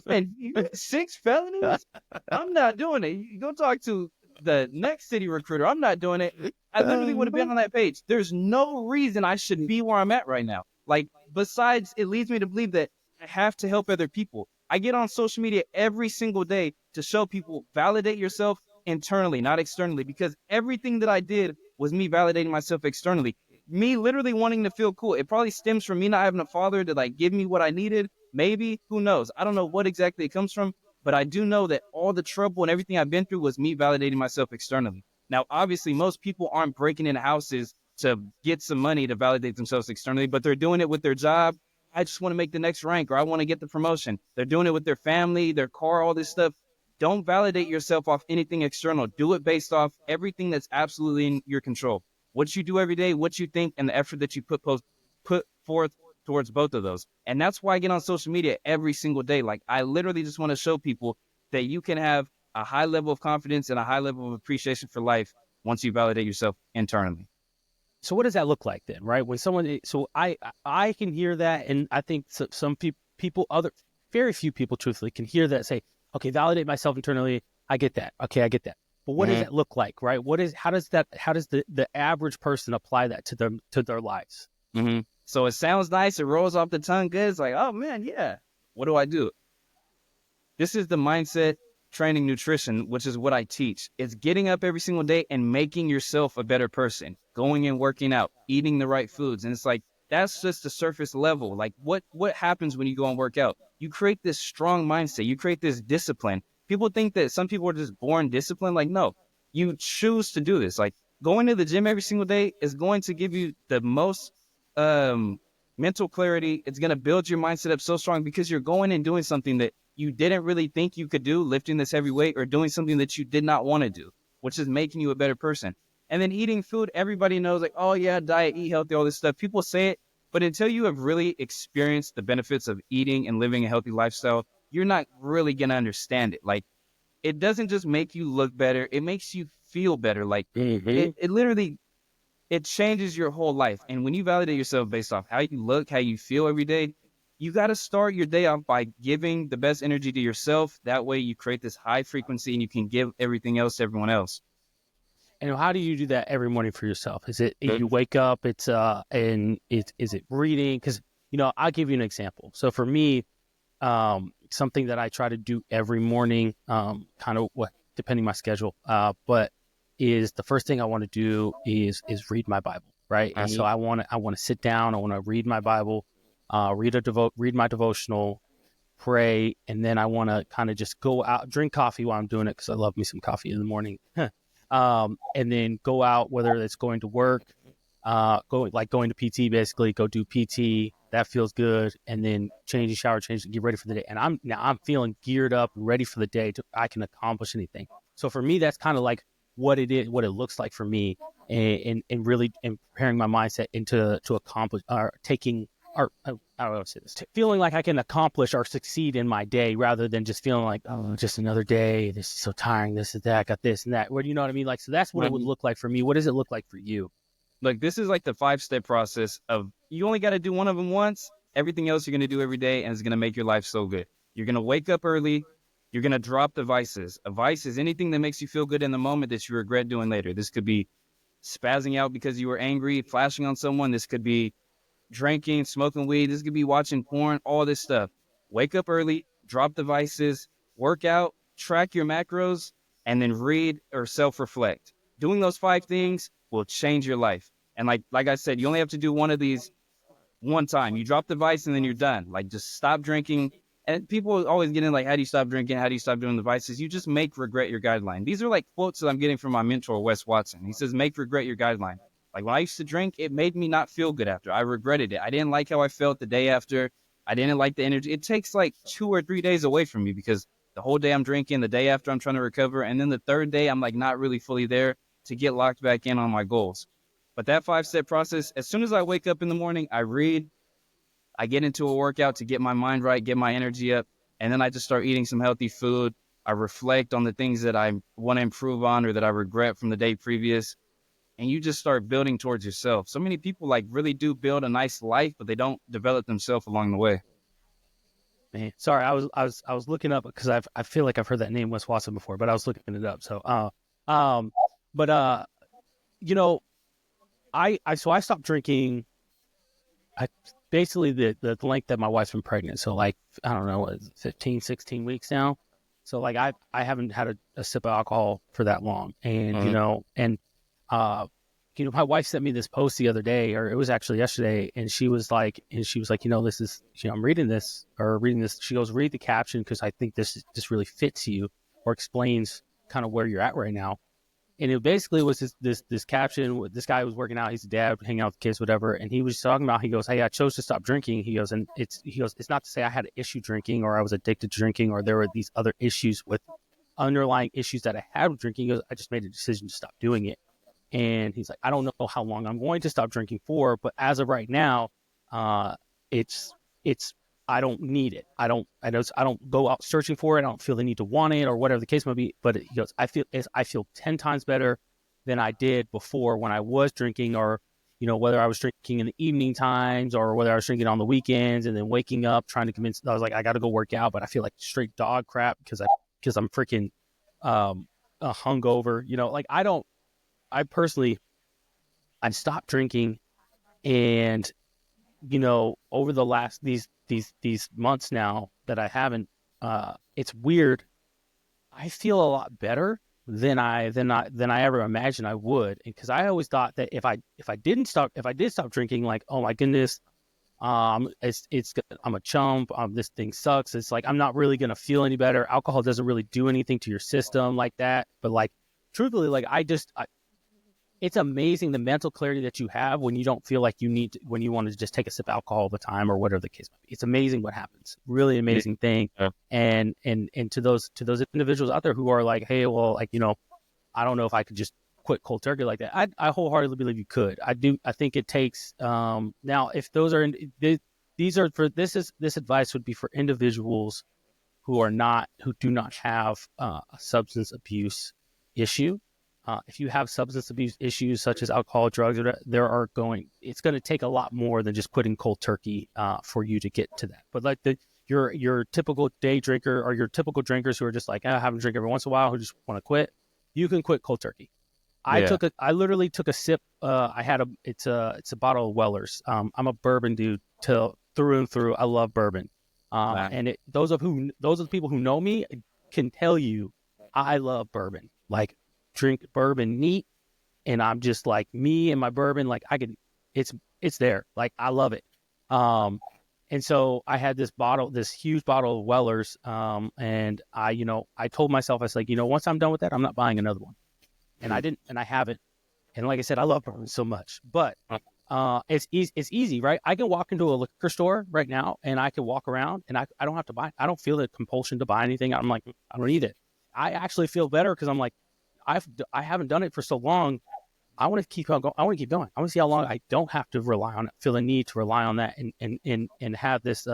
S1: And you got 6 felonies? I'm not doing it. You go talk to the next city recruiter. I'm not doing it. I literally would have been on that page. There's no reason I should be where I'm at right now. Like, besides, it leads me to believe that I have to help other people. I get on social media every single day to show people validate yourself internally, not externally, because everything that I did was me validating myself externally. Me literally wanting to feel cool. It probably stems from me not having a father to like give me what I needed. Maybe, who knows? I don't know what exactly it comes from, but I do know that all the trouble and everything I've been through was me validating myself externally. Now, obviously, most people aren't breaking into houses to get some money to validate themselves externally, but they're doing it with their job. I just want to make the next rank, or I want to get the promotion. They're doing it with their family, their car, all this stuff. Don't validate yourself off anything external. Do it based off everything that's absolutely in your control. What you do every day, what you think, and the effort that you put forth towards both of those. And that's why I get on social media every single day. Like, I literally just want to show people that you can have a high level of confidence and a high level of appreciation for life once you validate yourself internally.
S2: So what does that look like then, right? When someone, so I can hear that, and I think some people, very few people, truthfully, can hear that, say, okay, validate myself internally. I get that. Okay, I get that. But what does that look like, right? How does the average person apply that to their lives?
S1: Mm-hmm. So it sounds nice. It rolls off the tongue good. It's like, oh man, yeah. What do I do? This is the mindset training nutrition, which is what I teach. It's getting up every single day and making yourself a better person, going and working out, eating the right foods. And it's like, that's just the surface level. Like what happens when you go and work out? You create this strong mindset. You create this discipline. People think that some people are just born disciplined. Like, no, you choose to do this. Like, going to the gym every single day is going to give you the most mental clarity. It's going to build your mindset up so strong because you're going and doing something that you didn't really think you could do, lifting this heavy weight, or doing something that you did not want to do, which is making you a better person. And then eating food, everybody knows, like, oh yeah, diet, eat healthy, all this stuff. People say it, but until you have really experienced the benefits of eating and living a healthy lifestyle, you're not really going to understand it. Like, it doesn't just make you look better. It makes you feel better. Like, it literally, it changes your whole life. And when you validate yourself based off how you look, how you feel every day, you got to start your day off by giving the best energy to yourself. That way you create this high frequency and you can give everything else to everyone else.
S2: And how do you do that every morning for yourself? Is it you wake up, is it reading? Because, I'll give you an example. So for me, something that I try to do every morning, kind of depending my schedule, but is the first thing I want to do is read my Bible, right? And so I want to sit down, I want to read my Bible, read my devotional, pray, and then I want to kind of just go out, drink coffee while I'm doing it because I love me some coffee in the morning. And then go out, whether it's going to work, going to PT, basically go do PT. That feels good. And then change the shower, get ready for the day. And I'm feeling geared up and ready for the day I can accomplish anything. So for me, that's kind of like what it is, what it looks like for me, and really preparing my mindset to accomplish or taking, or I don't say this, feeling like I can accomplish or succeed in my day rather than just feeling like, oh, just another day. This is so tiring. This is that. I got this and that. Well, you know what I mean? Like, so that's what it would look like for me. What does it look like for you?
S1: Like, this is like the 5-step process of, you only got to do one of them once. Everything else you're going to do every day, and it's going to make your life so good. You're going to wake up early. You're going to drop the vices. A vice is anything that makes you feel good in the moment that you regret doing later. This could be spazzing out because you were angry, flashing on someone. This could be drinking, smoking weed. This could be watching porn, all this stuff. Wake up early, drop the vices, work out, track your macros, and then read or self-reflect. Doing those 5 things will change your life. And like I said, you only have to do one of these one time. You drop the vice and then you're done. Like, just stop drinking. And people always get in like, how do you stop drinking? How do you stop doing the vices? You just make regret your guideline. These are like quotes that I'm getting from my mentor, Wes Watson. He says, make regret your guideline. Like, when I used to drink, it made me not feel good after. I regretted it. I didn't like how I felt the day after. I didn't like the energy. It takes like 2 or 3 days away from me because the whole day I'm drinking, the day after I'm trying to recover, and then the third day I'm like not really fully there to get locked back in on my goals. But that 5-step process, as soon as I wake up in the morning, I read, I get into a workout to get my mind right, get my energy up, and then I just start eating some healthy food. I reflect on the things that I want to improve on or that I regret from the day previous. And you just start building towards yourself. So many people like really do build a nice life, but they don't develop themselves along the way.
S2: Man, sorry, I was looking up because I feel like I've heard that name Wes Watson before, but I was looking it up. So But you know, so I stopped drinking. I basically the length that my wife's been pregnant. So like, I don't know, 15, 16 weeks now. So like I haven't had a sip of alcohol for that long. And, uh, my wife sent me this post the other day, or it was actually yesterday. And she was like, this is, I'm reading this. She goes, read the caption, because I think this really fits you or explains kind of where you're at right now. And it basically was this caption. This guy was working out. He's a dad, hanging out with kids, whatever. And he was talking about, he goes, "Hey, I chose to stop drinking." He goes, it's not to say I had an issue drinking or I was addicted to drinking or there were these other issues with underlying issues that I had with drinking. He goes, "I just made a decision to stop doing it." And he's like, "I don't know how long I'm going to stop drinking for, but as of right now, it's I don't need it. I don't go out searching for it. I don't feel the need to want it or whatever the case might be." But he goes, I feel 10 times better than I did before when I was drinking, or, whether I was drinking in the evening times or whether I was drinking on the weekends and then waking up trying to convince, I was like, I got to go work out, but I feel like straight dog crap because I'm freaking, hungover, like I personally, I stopped drinking, and over the last these months now that I haven't, it's weird. I feel a lot better than I ever imagined I would, because I always thought that if I did stop drinking, like, oh my goodness, I'm a chump. This thing sucks. It's like I'm not really gonna feel any better. Alcohol doesn't really do anything to your system like that. But like, truthfully, like it's amazing the mental clarity that you have when you don't feel like when you want to just take a sip of alcohol all the time or whatever the case might be. It's amazing what happens. Really amazing thing.
S1: Yeah.
S2: And to those individuals out there who are like, hey, well, like, I don't know if I could just quit cold turkey like that. I wholeheartedly believe you could. I do. I think it takes, now if those are, these are for, this advice would be for individuals who do not have a substance abuse issue. If you have substance abuse issues such as alcohol, drugs, it's going to take a lot more than just quitting cold turkey for you to get to that. But like your typical day drinker or your typical drinkers who are just like, I have a drink every once in a while, who just want to quit, you can quit cold turkey. I literally took a sip. It's a bottle of Weller's. I'm a bourbon dude through and through. I love bourbon.
S1: Wow.
S2: And those of the people who know me can tell you, I love bourbon. Like, drink bourbon neat, and I'm just like, me and my bourbon, like it's there. Like, I love it. And so I had this huge bottle of Weller's, and I told myself, I was like, once I'm done with that, I'm not buying another one. And I didn't, and I haven't. And like I said, I love bourbon so much, but it's easy, right? I can walk into a liquor store right now and I can walk around and I don't have to buy. I don't feel the compulsion to buy anything. I'm like, I don't need it. I actually feel better because I'm like, I haven't done it for so long. I want to keep on going. I want to keep going. I want to see how long I don't have to rely on it, feel the need to rely on that, and have this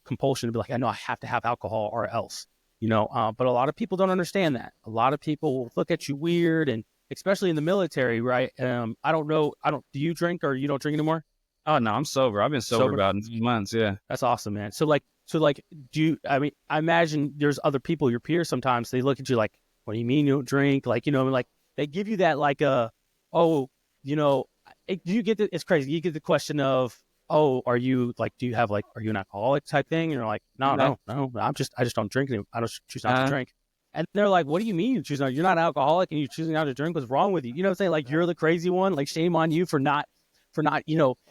S2: compulsion to be like, I know I have to have alcohol or else, but a lot of people don't understand that. A lot of people will look at you weird, and especially in the military, right? I don't know. Do you drink or you don't drink anymore?
S1: Oh no, I'm sober. I've been sober about 9 months. Yeah.
S2: That's awesome, man. So I imagine there's other people, your peers, sometimes they look at you like, what do you mean you don't drink? Like, like they give you that like, do you get it's crazy. You get the question of, oh, are you like, do you have like, are you an alcoholic type thing? And you're like, no, I just don't drink anymore. I don't choose not to drink. And they're like, what do you mean you choose not? You're not an alcoholic and you're choosing not to drink. What's wrong with you? You know what I'm saying? Like, you're the crazy one. Like, shame on you for not,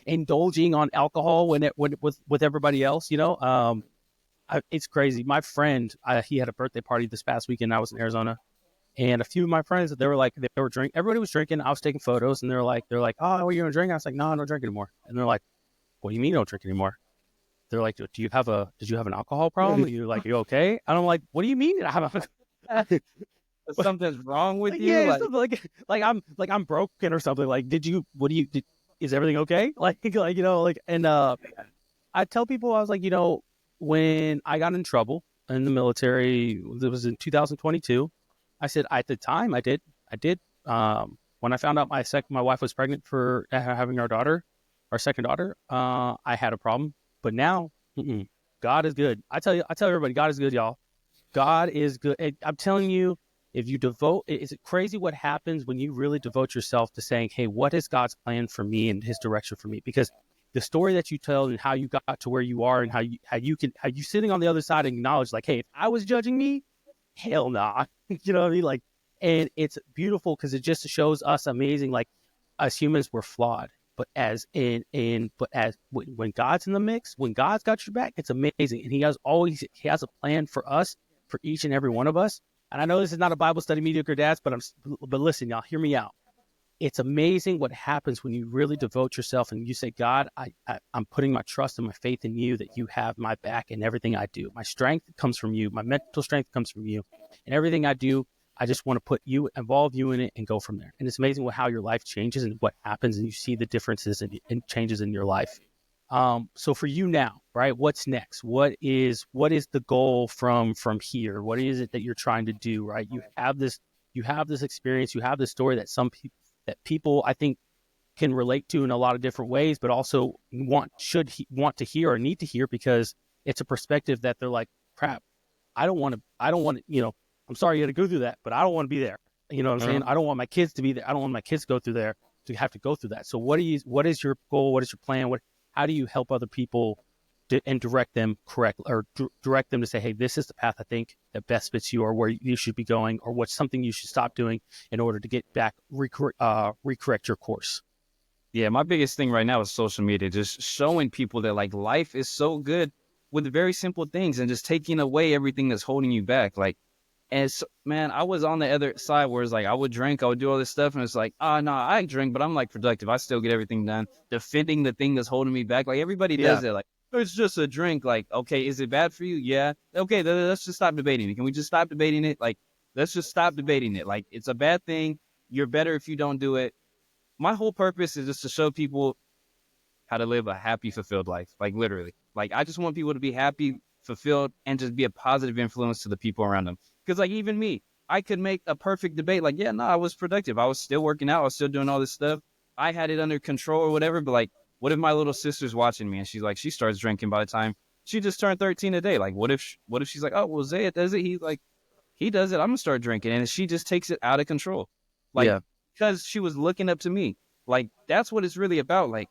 S2: indulging on alcohol with everybody else, it's crazy. My friend, he had a birthday party this past weekend. I was in Arizona, and a few of my friends, they were drinking. Everybody was drinking. I was taking photos, and they're like, oh, are you gonna drink? I was like, no, I don't drink anymore. And they're like, what do you mean you don't drink anymore? They're like, did you have an alcohol problem? You're like, you okay? And I'm like, what do you mean I have
S1: Something's wrong with you?
S2: Yeah, like I'm broken or something. Like, is everything okay? And I tell people, I was like, when I got in trouble in the military, it was in 2022. I said, at the time, I did. When I found out my wife was pregnant for having our second daughter, I had a problem. But now, God is good. I tell everybody, God is good, y'all. God is good. I'm telling you, if you devote, is it crazy what happens when you really devote yourself to saying, hey, what is God's plan for me and his direction for me? Because the story that you tell and how you got to where you are and how you sitting on the other side and acknowledge like, hey, if I was judging me, hell nah. You know what I mean? Like, and it's beautiful because it just shows us amazing, like as humans, we're flawed. But when God's in the mix, when God's got your back, it's amazing. And he has a plan for us, for each and every one of us. And I know this is not a Bible study, Mediocre Dads, but listen, y'all, hear me out. It's amazing what happens when you really devote yourself and you say, God, I'm putting my trust and my faith in you, that you have my back in everything I do. My strength comes from you. My mental strength comes from you. And everything I do, I just want to involve you in it and go from there. And it's amazing how your life changes and what happens, and you see the differences and changes in your life. So for you now, right, what's next? What is the goal from here? What is it that you're trying to do, right? You have this experience, you have this story that people I think can relate to in a lot of different ways, but also want to hear or need to hear, because it's a perspective that they're like, crap, I don't want to, I'm sorry you had to go through that, but I don't want to be there. You know what I'm saying? I don't want my kids to be there. I don't want my kids to go through there, to have to go through that. So what is your goal? What is your plan? How do you help other people and direct them direct them to say, hey, this is the path I think that best fits you, or where you should be going, or what's something you should stop doing in order to get back, recorrect your course?
S1: Yeah, my biggest thing right now is social media, just showing people that like life is so good with very simple things and just taking away everything that's holding you back. Like, and so, man, I was on the other side where it's like I would drink, I would do all this stuff, and it's like, no, I drink, but I'm like productive. I still get everything done. Defending the thing that's holding me back. Like everybody does it. Like, it's just a drink. Like, okay, is it bad for you? Yeah. Okay, let's just stop debating it. Can we just stop debating it? Like, let's just stop debating it. Like, it's a bad thing. You're better if you don't do it. My whole purpose is just to show people how to live a happy, fulfilled life. Like literally. Like I just want people to be happy, fulfilled, and just be a positive influence to the people around them. Because like even me, I could make a perfect debate. Like, yeah, no, I was productive. I was still working out. I was still doing all this stuff. I had it under control or whatever. But like, what if my little sister's watching me and she starts drinking by the time she just turned 13 a day? Like, what if she's like, oh, well, Zaya does it. He does it. I'm gonna start drinking. And she just takes it out of control. Like, because she was looking up to me. Like, that's what it's really about. Like,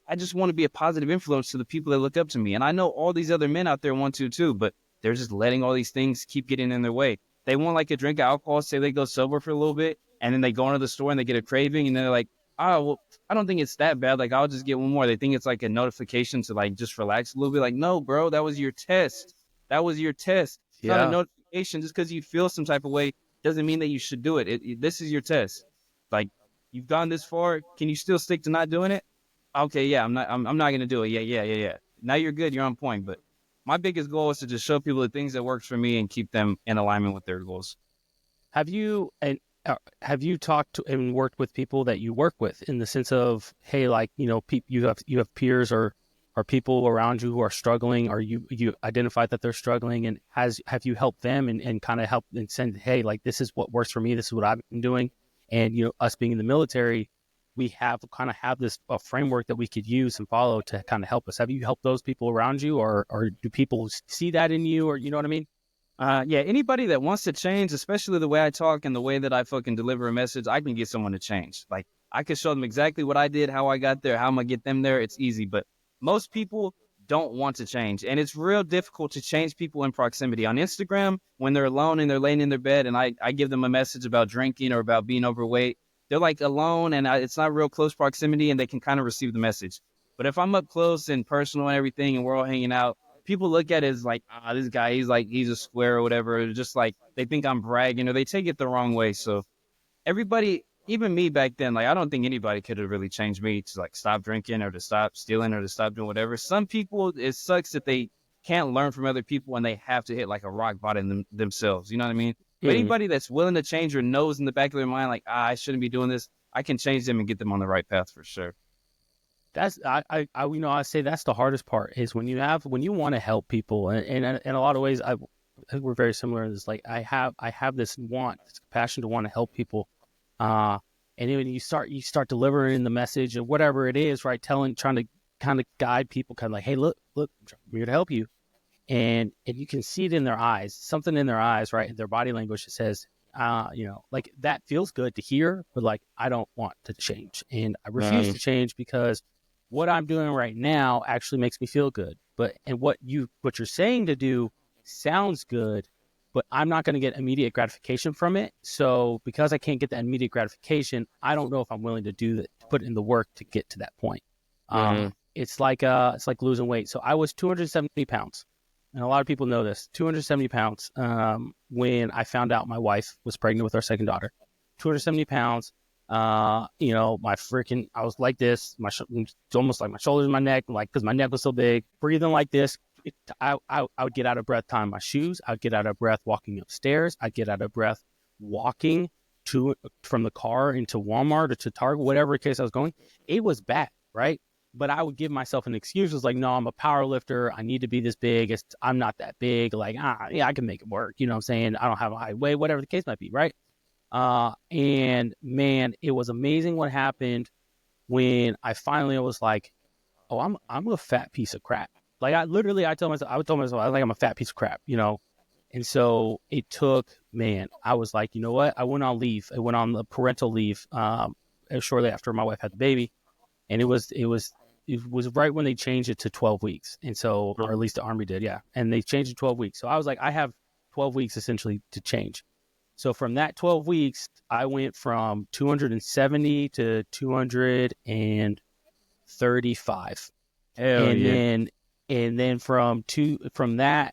S1: I just want to be a positive influence to the people that look up to me. And I know all these other men out there want to too, but they're just letting all these things keep getting in their way. They want like a drink of alcohol, say they go sober for a little bit, and then they go into the store and they get a craving, and they're like, oh, well, I don't think it's that bad. Like, I'll just get one more. They think it's like a notification to like just relax a little bit. Like, no, bro, that was your test. That was your test. It's not a notification. Just because you feel some type of way doesn't mean that you should do it. This is your test. Like, you've gone this far. Can you still stick to not doing it? Okay, yeah, I'm not going to do it. Yeah. Now you're good. You're on point. But my biggest goal is to just show people the things that works for me and keep them in alignment with their goals.
S2: Have you talked to and worked with people that you work with, in the sense of, hey, like, you have peers or people around you who are struggling, or you identified that they're struggling, and have you helped them and kind of help and send, hey, like, this is what works for me, this is what I've been doing, and us being in the military, we have this framework that we could use and follow to kind of help us. Have you helped those people around you, or do people see that in you, or you know what I mean?
S1: Yeah, anybody that wants to change, especially the way I talk and the way that I fucking deliver a message, I can get someone to change. Like, I can show them exactly what I did, how I got there, how I'm gonna get them there. It's easy, but most people don't want to change, and it's real difficult to change people in proximity. On Instagram, when they're alone and they're laying in their bed, and I give them a message about drinking or about being overweight, they're like alone, and it's not real close proximity, and they can kind of receive the message. But if I'm up close and personal and everything, and we're all hanging out, people look at it as like, this guy, he's a square or whatever. Or just like, they think I'm bragging, or they take it the wrong way. So everybody, even me back then, like, I don't think anybody could have really changed me to like stop drinking or to stop stealing or to stop doing whatever. Some people, it sucks that they can't learn from other people and they have to hit like a rock bottom themselves. You know what I mean? But anybody that's willing to change or knows in the back of their mind, like, I shouldn't be doing this, I can change them and get them on the right path for sure.
S2: That's I say that's the hardest part, is when you want to help people, and in a lot of ways we're very similar in this. Like, I have this passion to want to help people, and when you start delivering the message of whatever it is, right, trying to kind of guide people, kind of like, hey, look, I'm here to help you, and you can see it in their eyes, something in their eyes, right, their body language that says, like that feels good to hear, but like, I don't want to change, and I refuse to change because what I'm doing right now actually makes me feel good. And what you're saying to do sounds good, but I'm not going to get immediate gratification from it. So because I can't get that immediate gratification, I don't know if I'm willing to to put in the work to get to that point. It's like losing weight. So I was 270 pounds. And a lot of people know this, 270 pounds when I found out my wife was pregnant with our second daughter. 270 pounds. I was like this. It's almost like my shoulders and my neck, like, because my neck was so big. Breathing like this, I would get out of breath tying my shoes. I'd get out of breath walking upstairs. I'd get out of breath walking from the car into Walmart or to Target, whatever case I was going. It was bad, right? But I would give myself an excuse. It was like, no, I'm a power lifter. I need to be this big. I'm not that big. Like, yeah, I can make it work. You know what I'm saying? I don't have a high weight, whatever the case might be, right? And man, it was amazing what happened when I finally was like, oh, I'm a fat piece of crap. Like, I told myself, like, I'm a fat piece of crap, you know? And so it took, man, I was like, you know what? I went on leave. I went on the parental leave, shortly after my wife had the baby. And it was right when they changed it to 12 weeks. And so, or at least the Army did. Yeah. And they changed it to 12 weeks. So I was like, I have 12 weeks essentially to change. So from that 12 weeks, I went from 270 to 235. And then from that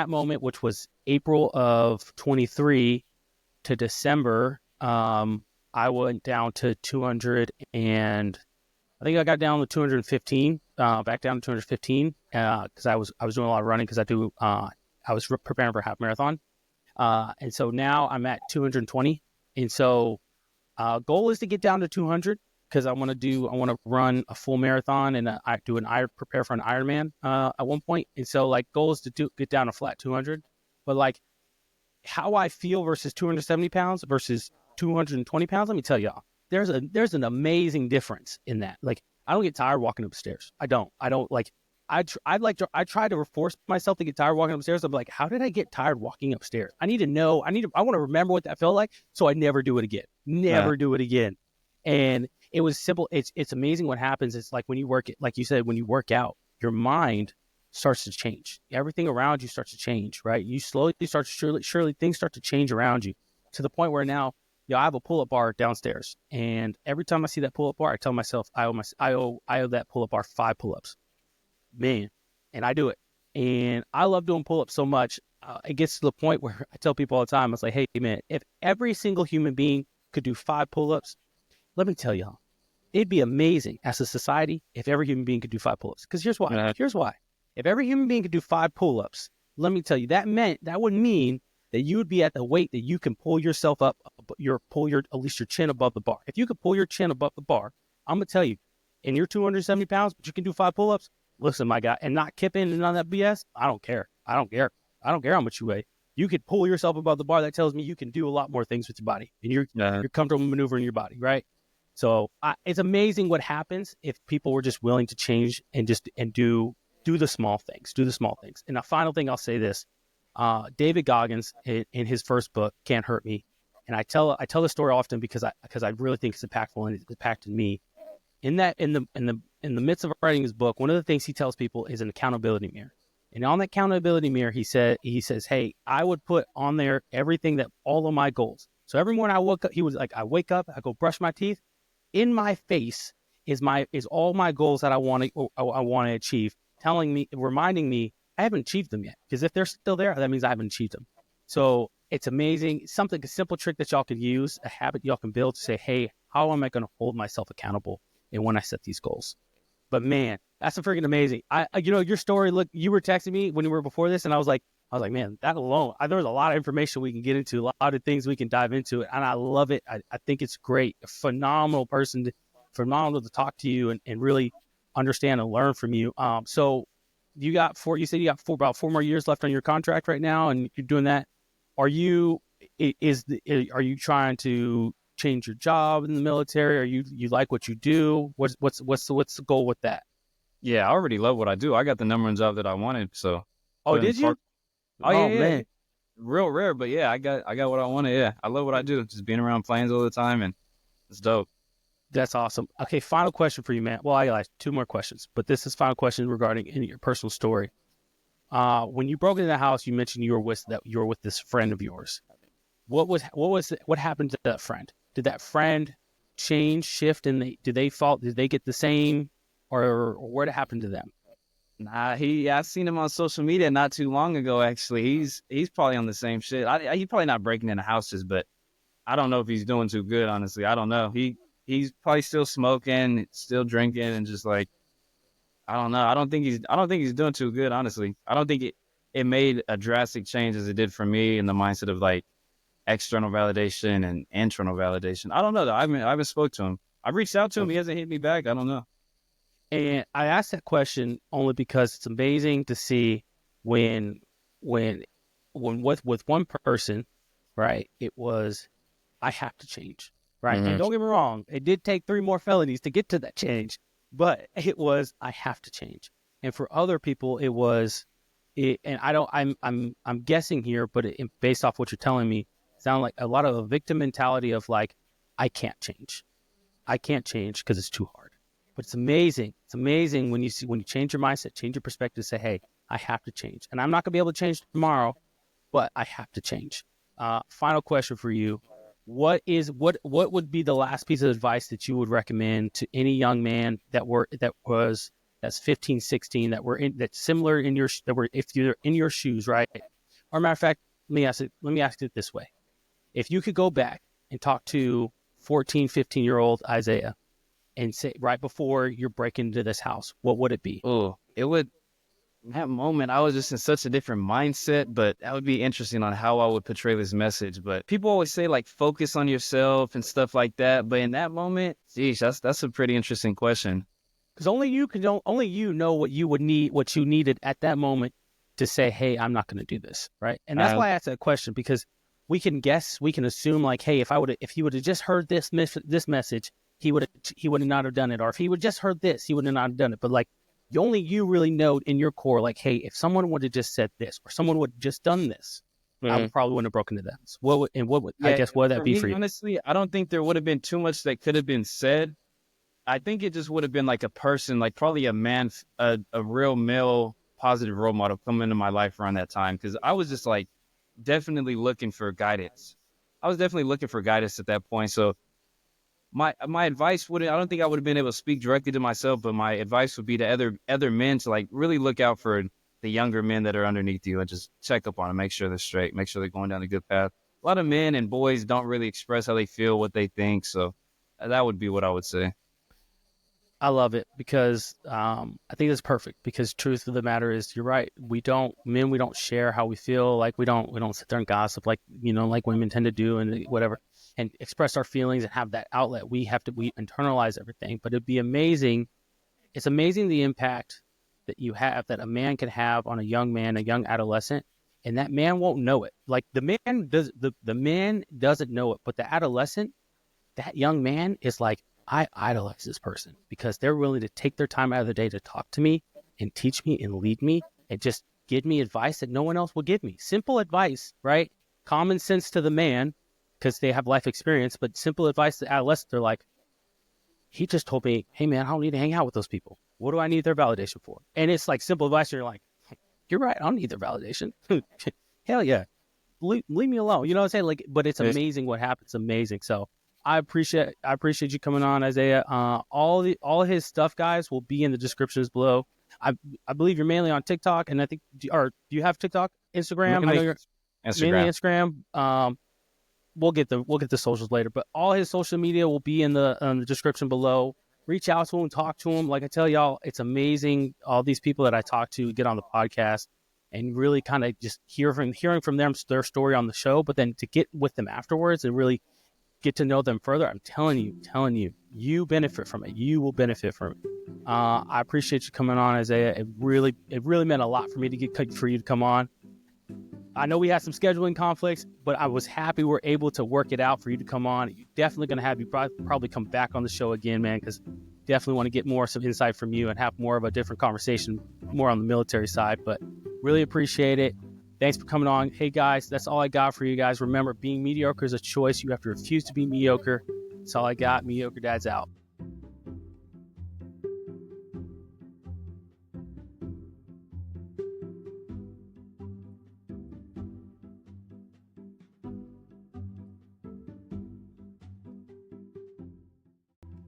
S2: moment, which was April of 23 to December, I went down to 200 and I think I got down to 215, back down to 215, because I was doing a lot of running because I was preparing for a half marathon. And so now I'm at 220. And so, goal is to get down to 200 because I want to run a full marathon and prepare for an Ironman, at one point. And so, like, goal is to get down a flat 200, but like how I feel versus 270 pounds versus 220 pounds, let me tell y'all, there's an amazing difference in that. Like, I don't get tired walking upstairs. I don't like, I try to force myself to get tired walking upstairs. I'm like, how did I get tired walking upstairs? I want to remember what that felt like so I never do it again. Do it again. And it was simple. It's amazing what happens. It's like when you like you said, when you work out, your mind starts to change. Everything around you starts to change, right? You slowly start to surely things start to change around you to the point where now, I have a pull-up bar downstairs. And every time I see that pull-up bar, I tell myself, I owe that pull-up bar 5 pull-ups. Man, and I do it. And I love doing pull-ups so much. It gets to the point where I tell people all the time, I was like, hey, man, if every single human being could do 5 pull-ups, let me tell y'all, it'd be amazing as a society if every human being could do 5 pull-ups. Because here's why. Here's why. If every human being could do 5 pull-ups, let me tell you, that would mean that you would be at the weight that you can pull yourself up, at least your chin above the bar. If you could pull your chin above the bar, I'm going to tell you, and you're 270 pounds, but you can do 5 pull-ups, listen, my guy, and not kipping and on that BS, I don't care how much you weigh. You could pull yourself above the bar. That tells me you can do a lot more things with your body, and you're comfortable maneuvering your body, right? So it's amazing what happens if people were just willing to change and do the small things, And the final thing I'll say this, David Goggins in his first book, Can't Hurt Me. And I tell this story often because I really think it's impactful and it's impacted me. In the midst of writing his book, one of the things he tells people is an accountability mirror. And on that accountability mirror, he says, hey, I would put on there everything that all of my goals. So every morning I woke up, he was like, I wake up, I go brush my teeth. In my face is all my goals that I want to achieve, reminding me I haven't achieved them yet. Because if they're still there, that means I haven't achieved them. So it's amazing. A simple trick that y'all can use, a habit y'all can build to say, hey, how am I going to hold myself accountable and when I set these goals? But man, that's freaking amazing. Your story, look, you were texting me when you were before this, and I was like, man, that alone, there's a lot of information we can get into, a lot of things we can dive into, and I love it. I think it's great. A phenomenal phenomenal to talk to you and really understand and learn from you. So you said you got about 4 more years left on your contract right now, and you're doing that. Are you trying to change your job in the military? Or you like what you do? What's the goal with that?
S1: Yeah, I already love what I do. I got the number one job that I wanted. So,
S2: did you?
S1: Yeah.
S2: Man.
S1: real rare, but yeah, I got what I wanted. Yeah, I love what I do. Just being around planes all the time, and it's dope.
S2: That's awesome. Okay, final question for you, man. Well, I got 2 more questions, but this is final question regarding your personal story. When you broke into the house, you mentioned you were with this friend of yours. What happened to that friend? Did that friend change, shift, and did they get the same, or what happened to them?
S1: Nah, I seen him on social media not too long ago. Actually, he's probably on the same shit. He's probably not breaking into houses, but I don't know if he's doing too good. Honestly, I don't know. He's probably still smoking, still drinking, and just like I don't know. I don't think he's doing too good. Honestly, I don't think it made a drastic change as it did for me in the mindset of like external validation and internal validation. I don't know though. I haven't spoke to him. I've reached out to him. He hasn't hit me back. I don't know.
S2: And I asked that question only because it's amazing to see when with one person, right? It was, I have to change, right?
S1: Mm-hmm.
S2: And don't get me wrong, it did take 3 more felonies to get to that change, but it was, I have to change. And for other people, it was, and I'm guessing here, but based off what you're telling me, it sounds like a lot of a victim mentality of like, I can't change because it's too hard. But it's amazing. It's amazing when you change your mindset, change your perspective, say, hey, I have to change. And I'm not going to be able to change tomorrow, but I have to change. Final question for you. What would be the last piece of advice that you would recommend to any young man that's 15, 16, that's similar if you're in your shoes, right? Or matter of fact, let me ask it this way. If you could go back and talk to 14, 15-year-old Isaiah and say right before you're breaking into this house, what would it be?
S1: Oh, it would. In that moment, I was just in such a different mindset, but that would be interesting on how I would portray this message. But people always say like focus on yourself and stuff like that. But in that moment, geez, that's a pretty interesting question.
S2: Because only you know what you would need, what you needed at that moment to say, hey, I'm not going to do this, right? And that's why I asked that question, because we can guess, we can assume like, hey, if he would have just heard this message, he would not have done it. Or if he would just heard this, he would not have done it. But like, only you really know in your core, like, hey, if someone would have just said this, or someone would have just done this, I probably wouldn't have broken into that. What would that be for you?
S1: Honestly, I don't think there would have been too much that could have been said. I think it just would have been like a person, like probably a man, a real male positive role model come into my life around that time. Cause I was just like definitely looking for guidance. I was definitely looking for guidance at that point. So my advice I don't think I would have been able to speak directly to myself, but my advice would be to other men to like really look out for the younger men that are underneath you and just check up on them, make sure they're straight, make sure they're going down a good path. A lot of men and boys don't really express how they feel, what they think. So that would be what I would say.
S2: I love it because I think that's perfect, because truth of the matter is, you're right. We don't share how we feel. Like we don't sit there and gossip like women tend to do and whatever, and express our feelings and have that outlet. We internalize everything. But it'd be amazing. It's amazing the impact that that a man can have on a young man, a young adolescent, and that man won't know it. Like the man doesn't know it, but the adolescent, that young man is like, I idolize this person because they're willing to take their time out of the day to talk to me and teach me and lead me and just give me advice that no one else will give me. Simple advice, right? Common sense to the man because they have life experience, but simple advice to adolescents. They're like, he just told me, hey man, I don't need to hang out with those people. What do I need their validation for? And it's like simple advice. And you're like, you're right. I don't need their validation. Hell yeah. Leave me alone. You know what I'm saying? Like, but it's amazing what happens. Amazing. So I appreciate you coming on, Isaiah. All his stuff, guys, will be in the descriptions below. I believe you're mainly on TikTok, and I think, do you have TikTok, Instagram? I know you're mainly Instagram. We'll get the socials later, but all his social media will be in the description below. Reach out to him, talk to him. Like I tell y'all, it's amazing. All these people that I talk to get on the podcast and really kind of just hearing from them, their story on the show, but then to get with them afterwards and really get to know them further. I'm telling you, you benefit from it. You will benefit from it. I appreciate you coming on, Isaiah. It really meant a lot for me for you to come on. I know we had some scheduling conflicts, but I was happy we're able to work it out for you to come on. You're definitely going to have you probably come back on the show again, man, because definitely want to get some insight from you and have more of a different conversation, more on the military side. But really appreciate it. Thanks for coming on. Hey, guys, that's all I got for you guys. Remember, being mediocre is a choice. You have to refuse to be mediocre. That's all I got. Mediocre Dads out.